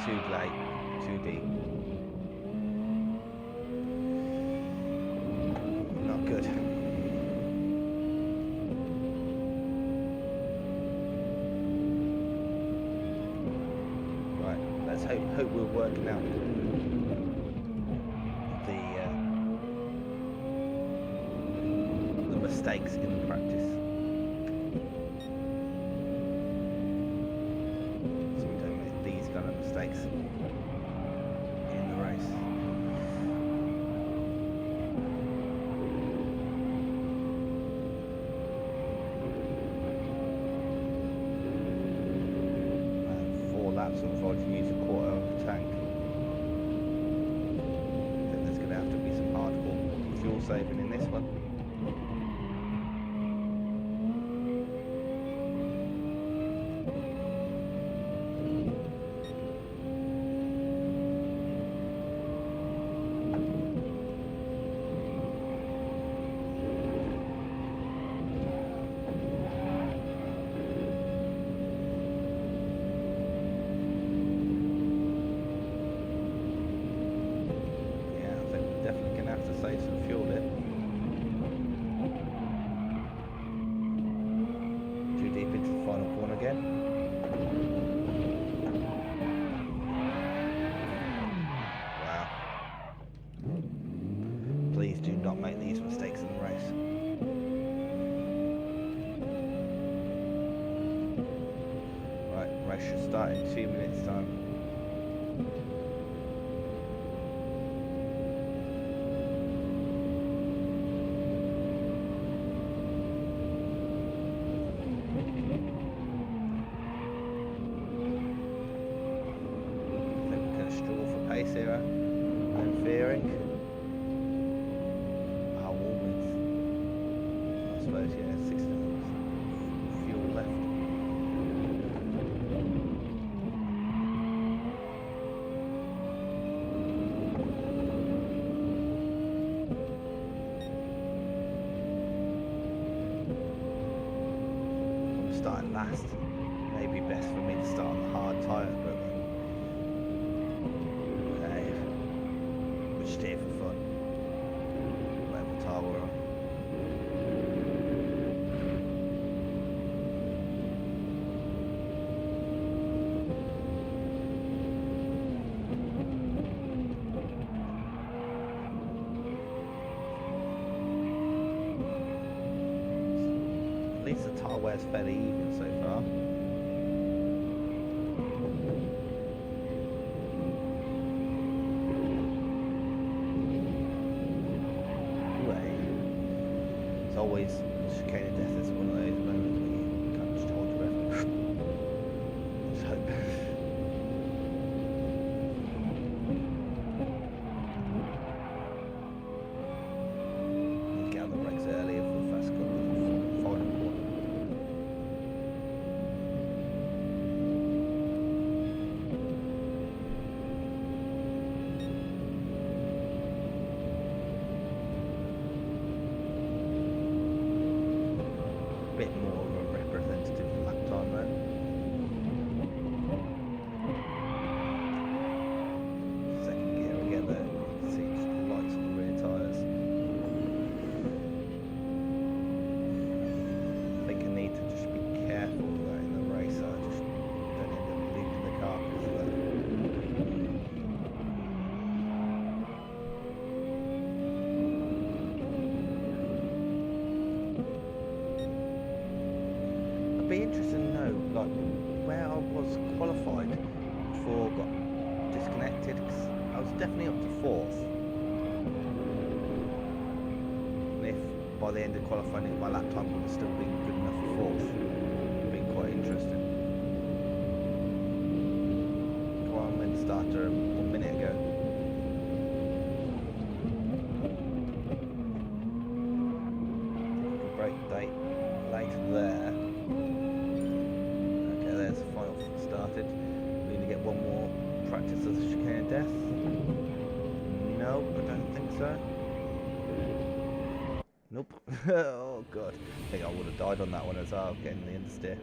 Too late, too deep. Not good. Right, let's hope we're working out the mistakes mistakes in practice. So we don't make these kind of mistakes in the race. And 4 laps will avoid to use a quarter of the tank. I think there's going to have to be some hardcore fuel saving in this one. Please do not make these mistakes in the race. Right, race should start in 2 minutes time. I think we're going to struggle for pace here and veering. Yeah, 6 fuel left. I'm starting last. Maybe best for me to start on the hard tyre, but hey, we steer for fun. Whatever tyre we're on. At least the tyre wear's fairly even so far. It's always chicane of death is one of those moments where you can't just hold your breath. Just hope. Get on the brakes earlier for the fast final corner. Bit more of a representative lap time there. Second gear again there, you can see just the lights on the rear tyres. I think I need to just be careful of that in the race, so I just don't end up leaving the car because of that. Be interesting to know, like, where I was qualified before I got disconnected, because I was definitely up to 4th. And if by the end of qualifying, if my lap time would have still been good enough for 4th, it would have been quite interesting. Come on, then starter 1 minute ago. Break date later there. Started. We need to get one more practice of the chicane of death. No, I don't think so. Nope. Oh god. I think I would have died on that one as well, getting the understeer.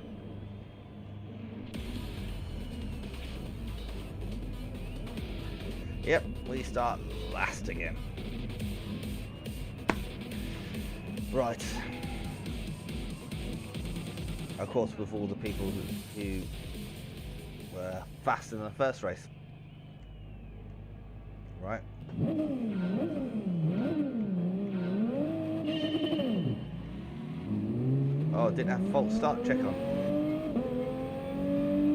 Yep, we start last again. Right. Of course, with all the people who were fast in the first race. Right. I didn't have fault start check on.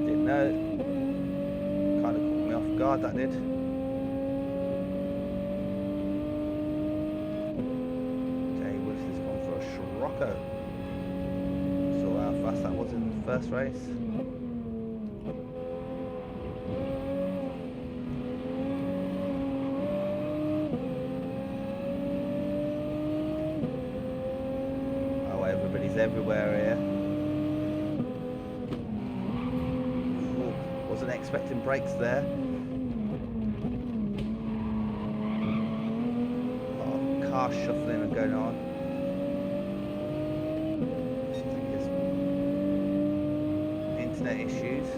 Didn't know. Kind of caught me off guard, that did. Okay, Willis has gone for a Scirocco. Saw how fast that was in the first race. Everybody's everywhere here. Ooh, wasn't expecting brakes there. A lot of car shuffling and going on. I think it's internet issues.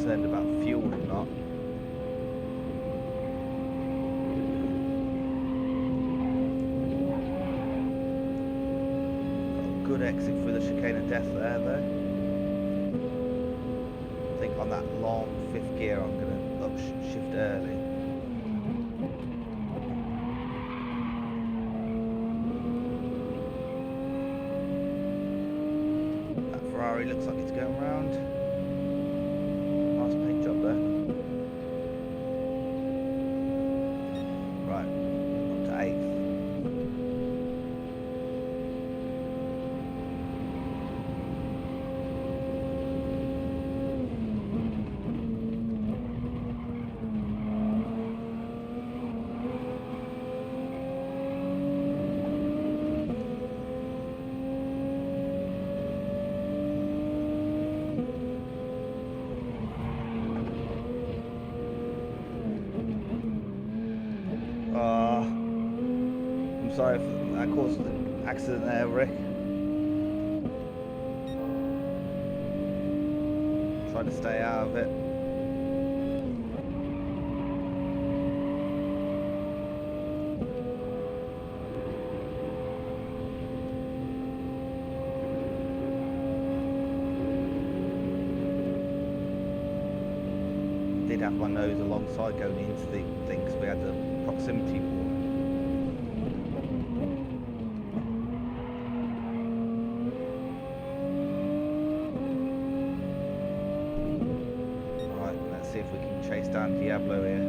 About fuel or not. Got a good exit through the chicane of death there though. I think on that long fifth gear I'm going to upshift early. That Ferrari looks like it's going round. Sorry if that caused an accident there, Rick. Try to stay out of it. Did have my nose alongside going into the thing because we had the proximity wall. See if we can chase down Diablo here.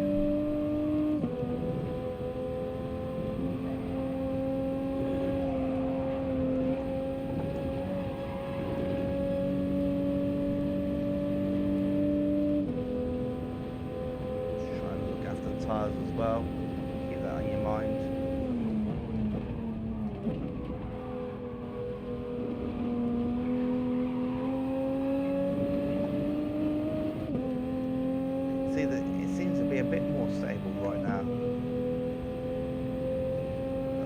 Just trying to look after the tyres as well. Keep that on your mind. See that it seems to be a bit more stable right now.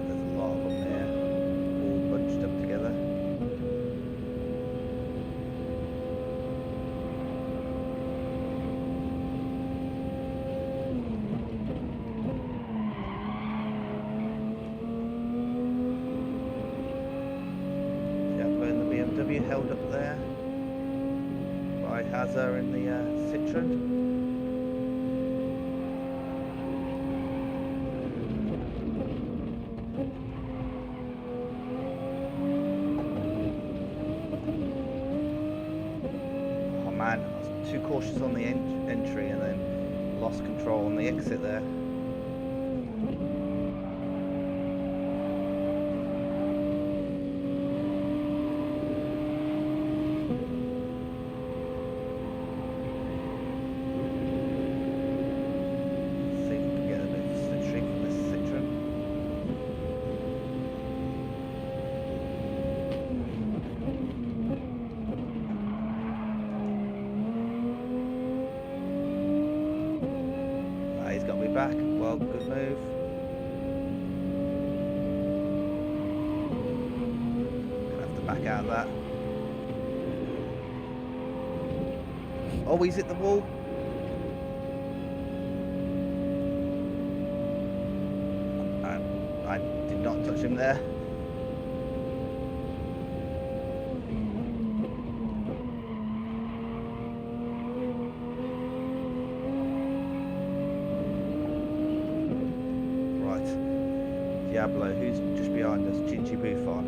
There's a lot of them there, all bunched up together. Diablo in the BMW held up there by Hazard in the Citroen. Too cautious on the entry and then lost control on the exit there. See if we can get a bit of slipstream from this Citroen. He's got me back. Well, good move. back out of that. Oh, he's hit the wall. I did not touch him there. Right, Diablo, who's just behind us? Gingy Buffon,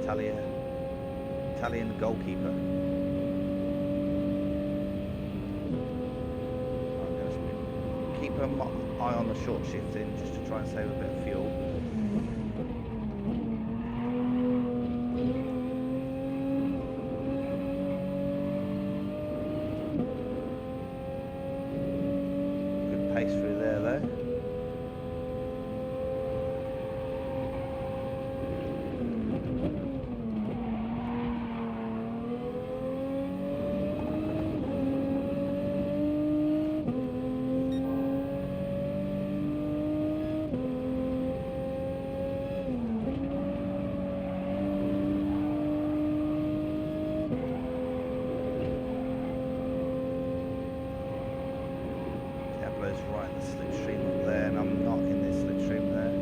Italian goalkeeper. Keep an eye on the short shifting just to try and save a bit of fuel. Good pace through there though. Right in the slipstream there, and I'm not in this slipstream there.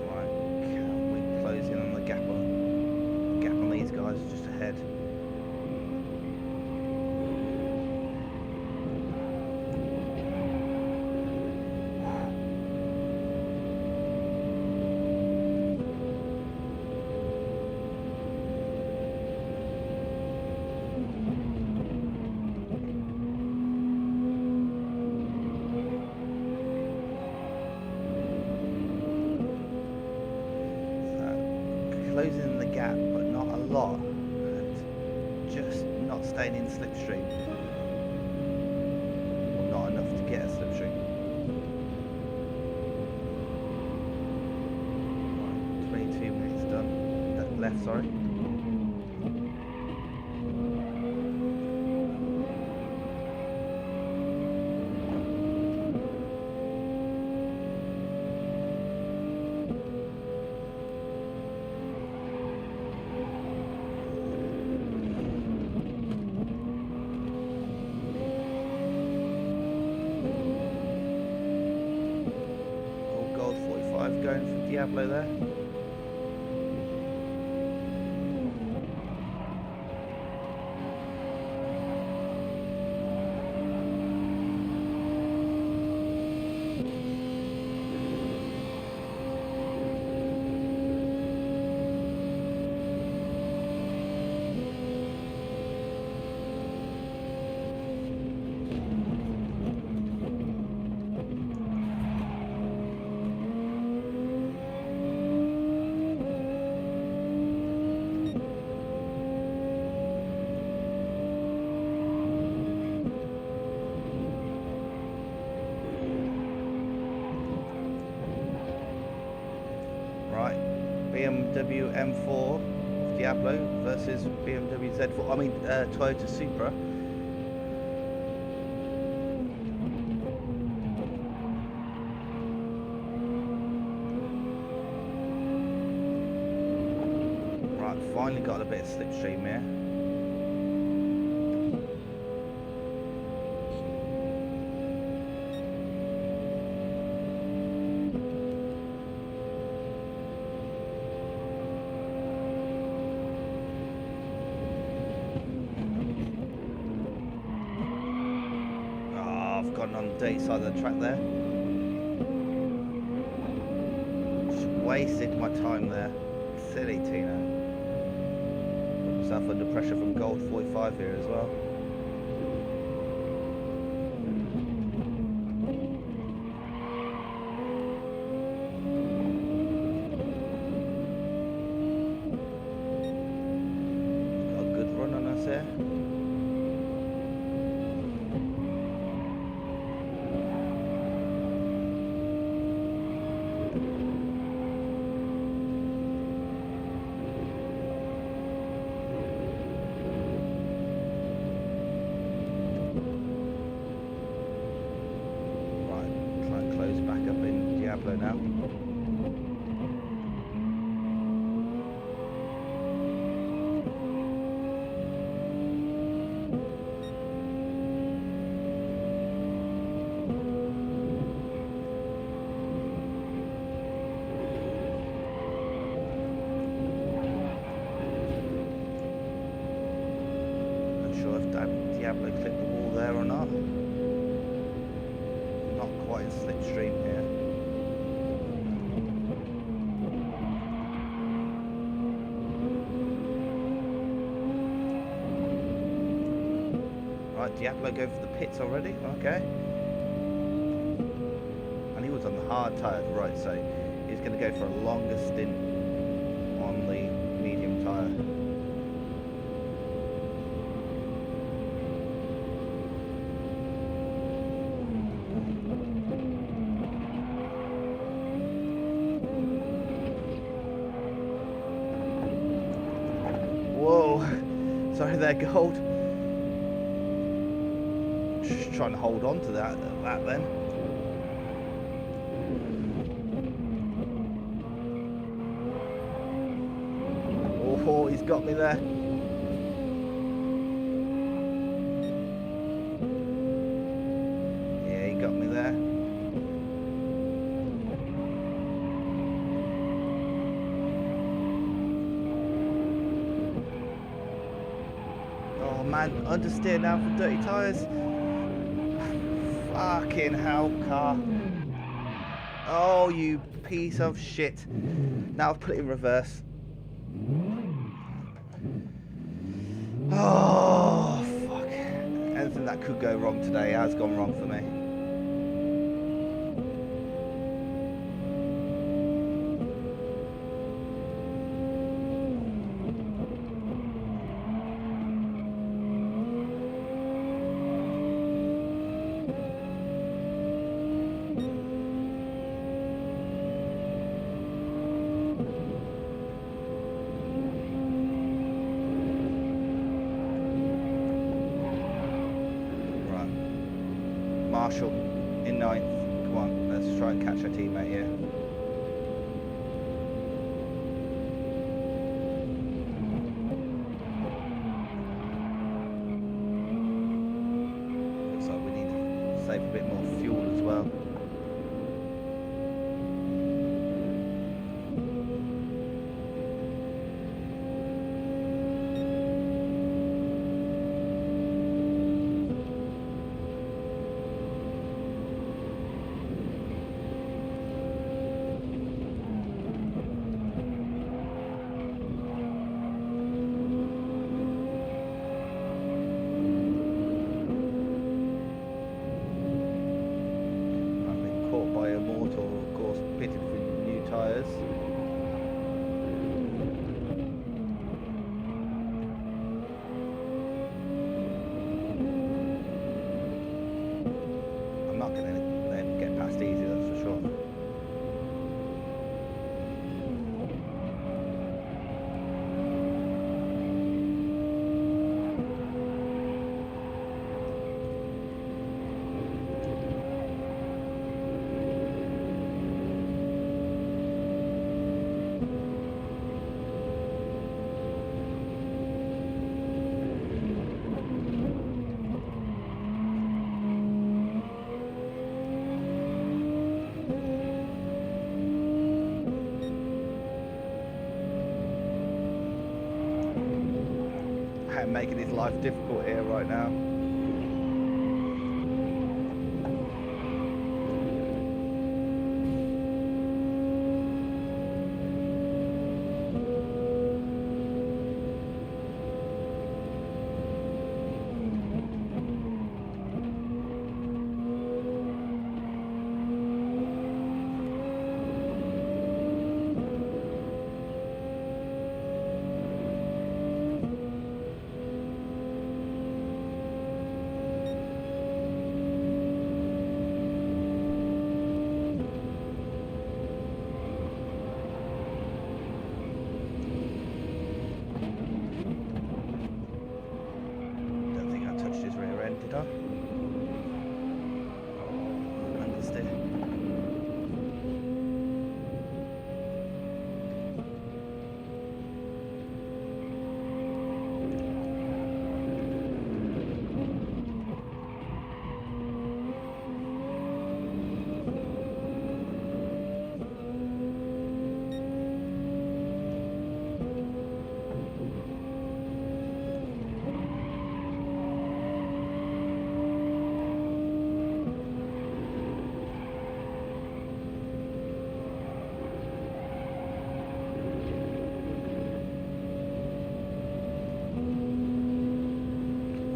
Right, we close in on the gap on these guys just ahead. Closing the gap, but not a lot, and just not staying in slipstream, or not enough to get a slipstream. Right, 22 minutes done. Left, sorry. Going for Diablo there. BMW M4 Diablo versus BMW Z4. I mean Toyota Supra. Right, finally got a bit of slipstream here. On the dirty side of the track there. Just wasted my time there. Silly Tino. Put myself under pressure from Gold 45 here as well. Got a good run on us here. now. Not sure if Diablo clipped the wall there or not. Not quite a slipstream here. Right, Diablo go for the pits already, okay. And he was on the hard tyres, right, so he's going to go for a longer stint on the medium tyre. Whoa, sorry there, Gold. Just trying to hold on to that then. Oh, he's got me there. Yeah, he got me there. Oh man, understeer now for dirty tyres. Fucking hell, car. Oh, you piece of shit. Now I've put it in reverse. Oh, fuck. Anything that could go wrong today has gone wrong for me. Marshall in 9th. Come on, let's try and catch our teammate here. Looks like we need to save a bit more fuel as well. Making his life difficult here right now. Understeer.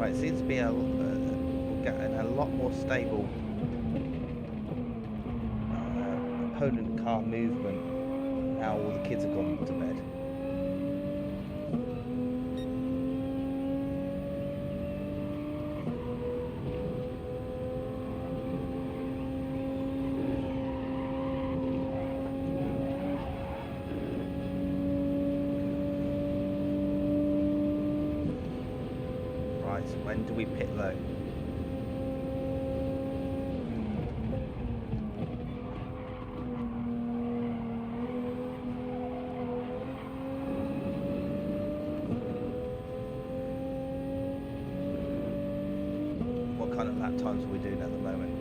Right, it seems to be getting a lot more stable opponent car movement now all the kids have gone to bed. When do we pit low? What kind of lap times are we doing at the moment?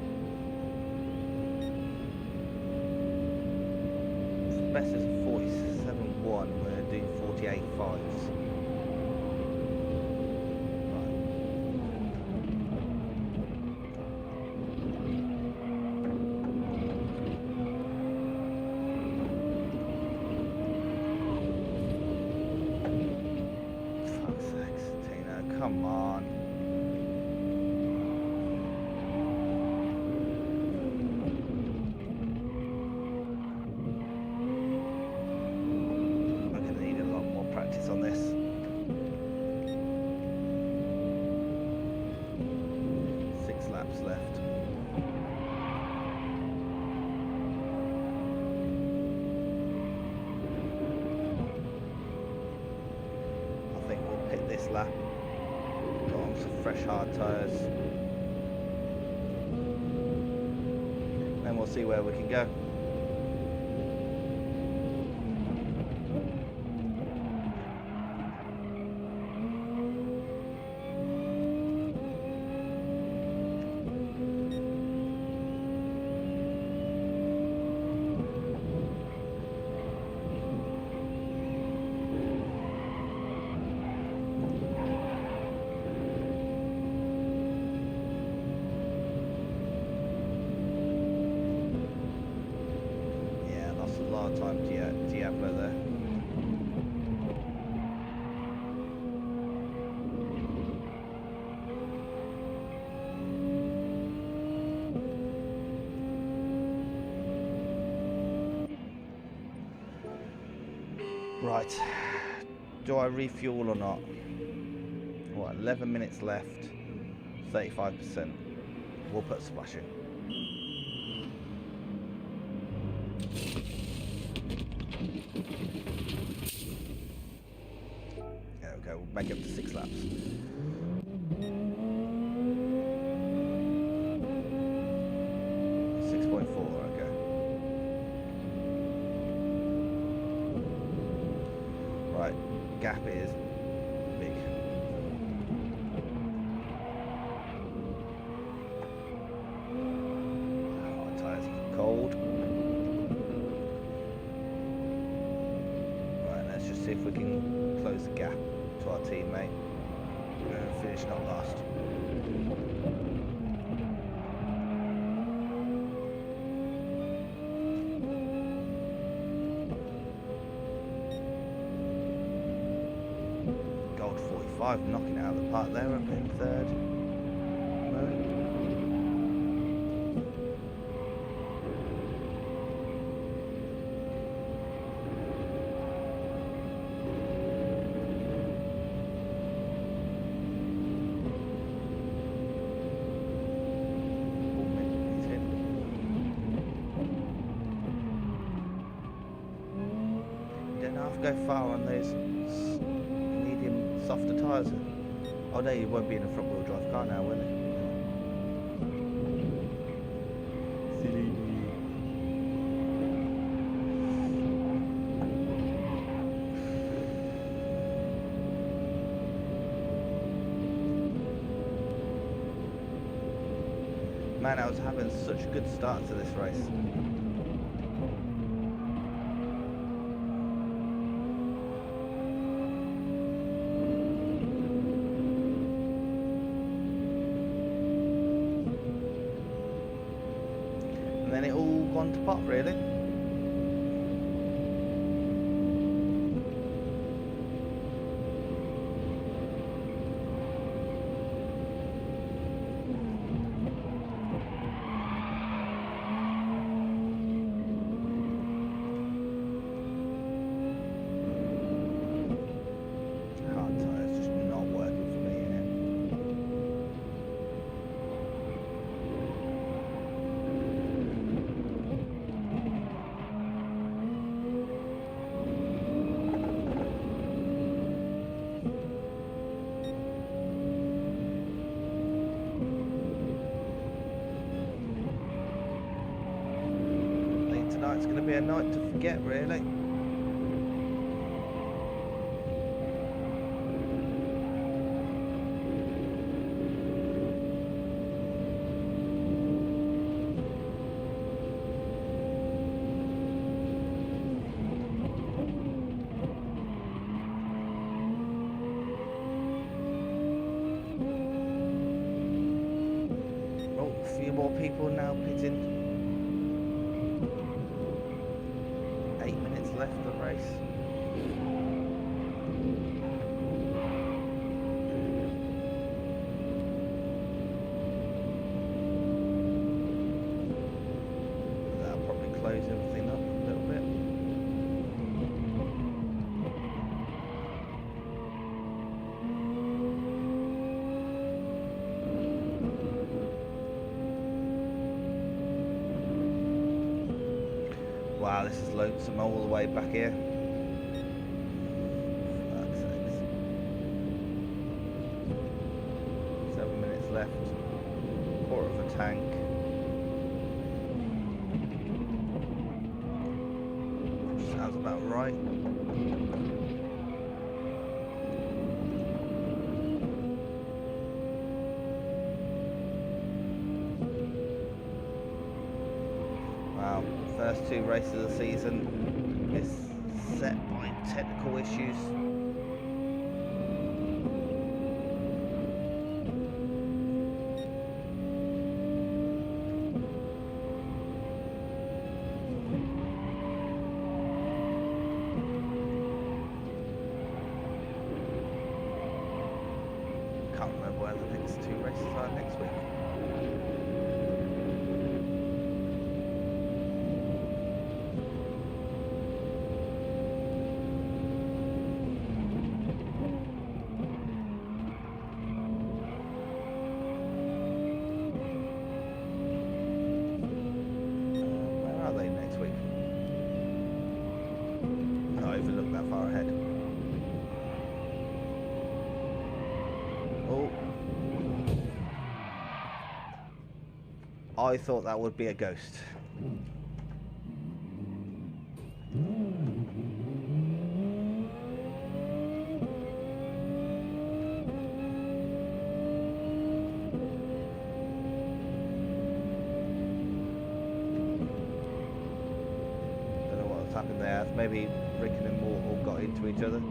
Best is 47.1, we're doing 48.5s. Come on. I'm going to need a lot more practice on this. 6 laps left. I think we'll pit this lap. Some fresh hard tyres, then we'll see where we can go. Time Diablo there. Right, do I refuel or not? What, 11 minutes left, 35%. We'll put a splash in. Okay, we'll make it up to 6 laps. Right, gap is big. Oh, tyres are cold. Right, let's just see if we can close the gap to our teammate. We're going to finish not last. Gold 45, knocking it out of the park there, up in third. Go far on those medium softer tyres. Oh no, you won't be in a front wheel drive car now, will it? Silly. Man, I was having such a good start to this race. Then it all gone to pot, really. going to be a night to forget, really. More people now pitting. 8 minutes left of the race. That'll probably close everything up a little bit. Wow, this is lonesome all the way back here. Fuck's sakes. 7 minutes left. Quarter of a tank. Sounds about right. Wow. First 2 races of the season is set by technical issues. Can't remember where the next 2 races are next week. I thought that would be a ghost. Don't know what's happened there. Maybe Rick and Mortal got into each other.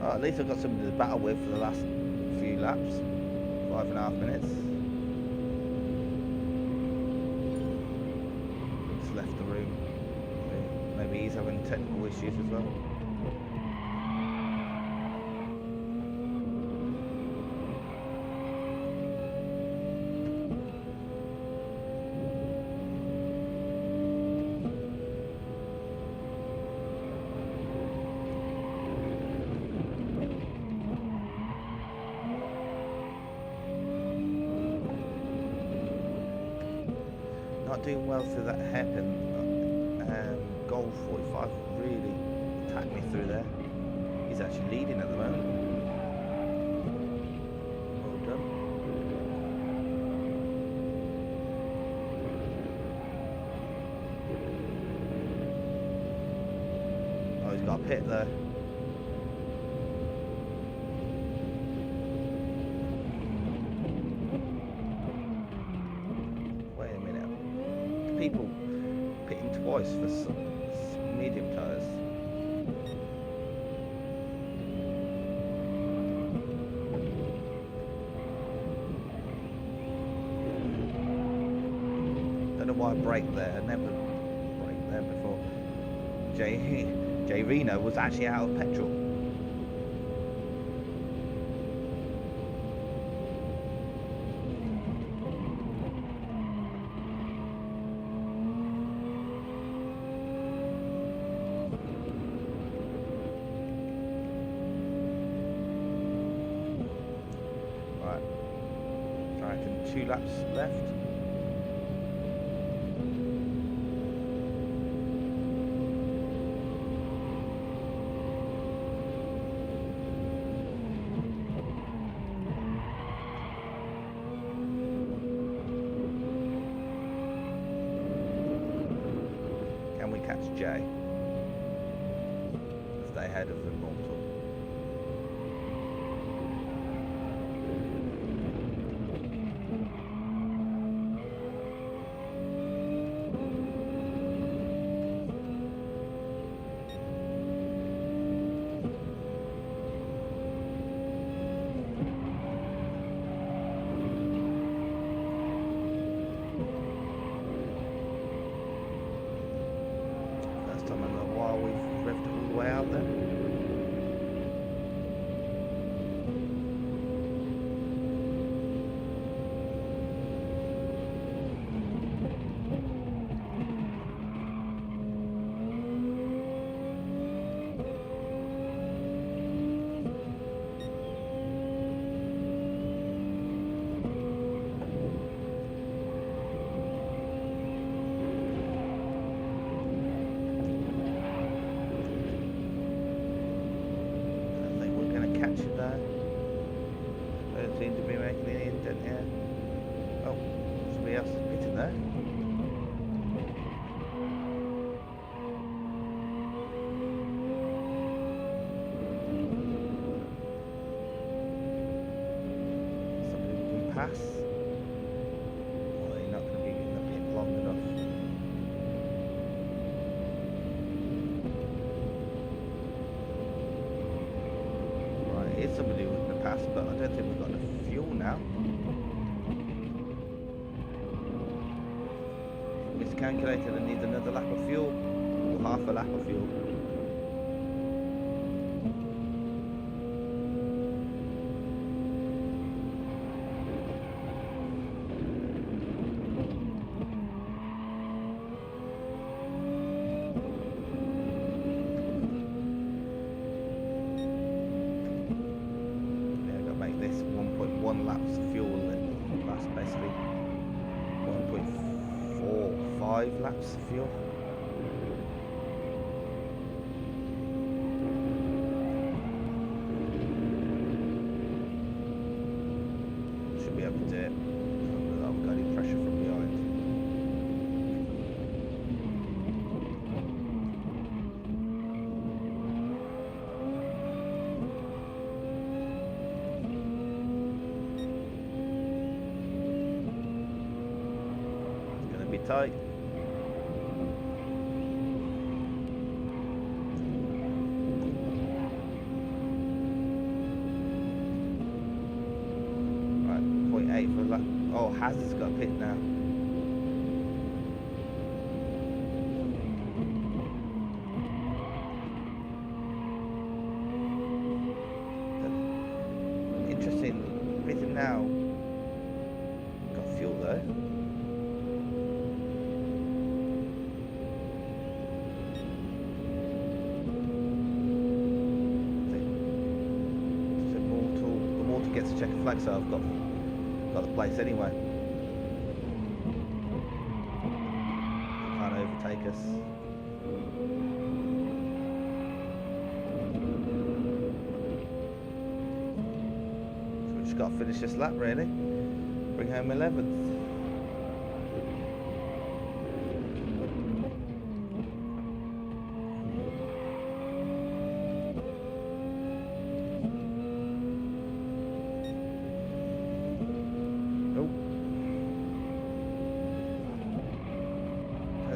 At least I've got somebody to battle with for the last few laps. 5.5 minutes. Just left the room. Maybe he's having technical issues as well. Doing well through that hairpin. Goal 45 really attacked me through there. He's actually leading at the moment. Well done. Oh, he's got a pit there. People pitting twice for some medium tyres. Don't know why I braked there. I never braked there before. Jay Reno was actually out of petrol. Right, 2 laps left. J. Stay ahead of Immortal. Pass. Well, you're not going to be in the pit long enough. Right, here's somebody who's going to pass, but I don't think we've got enough fuel now. Miscalculated and needs another lap of fuel, or half a lap of fuel. Laps of fuel. Should be able to do it without got any pressure from behind. It's going to be tight. Oh, Hazard's got a pit now. Interesting. Pitting now. Got fuel though. The mortal gets to check a flag, so I've got the place anyway. They can't overtake us. So we just got to finish this lap really. Bring home 11th.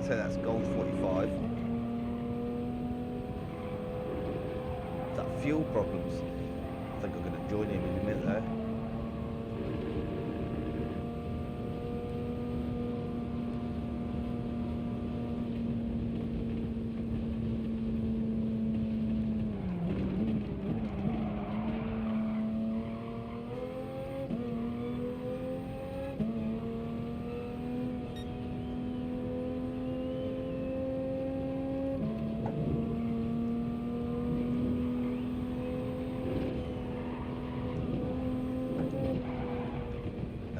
So that's gold 45. Is that fuel problems? I think I'm going to join him in a minute though.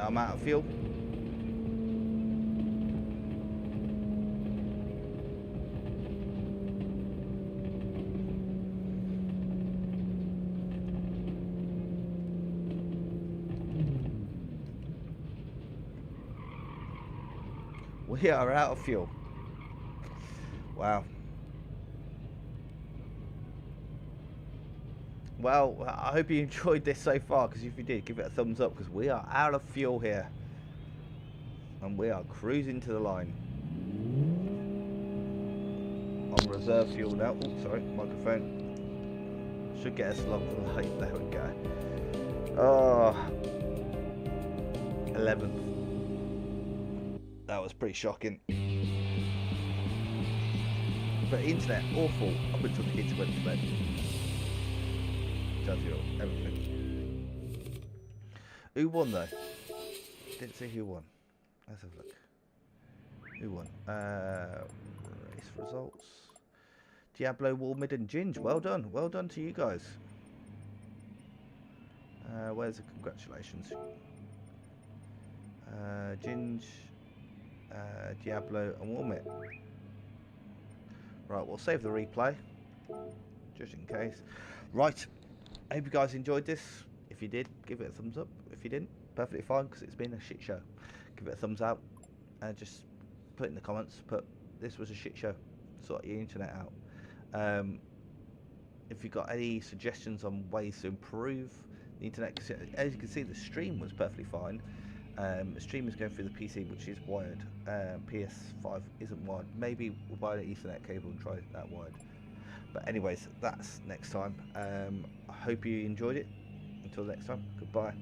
I'm out of fuel. We are out of fuel. Wow. Well, I hope you enjoyed this so far, because if you did, give it a thumbs up, because we are out of fuel here. And we are cruising to the line. On reserve fuel now. Oh, sorry, microphone. Should get us along the light. There we go. Oh, 11th. That was pretty shocking. But internet, awful up until the kids went to bed. Tells you everything. Who won though? Didn't see who won. Let's have a look. Who won? Race results. Diablo, Warmid and Ginge. Well done. Well done to you guys. Where's the congratulations? Ginge, Diablo and Warmid. Right, we'll save the replay. Just in case. Right. I hope you guys enjoyed this. If you did, give it a thumbs up. If you didn't, perfectly fine, because it's been a shit show. Give it a thumbs out. And just put in the comments, put this was a shit show. Sort your internet out. If you've got any suggestions on ways to improve the internet, because as you can see, the stream was perfectly fine. The stream is going through the PC, which is wired. PS5 isn't wired. Maybe we'll buy an Ethernet cable and try that wired. But anyways, that's next time. I hope you enjoyed it. Until next time, goodbye.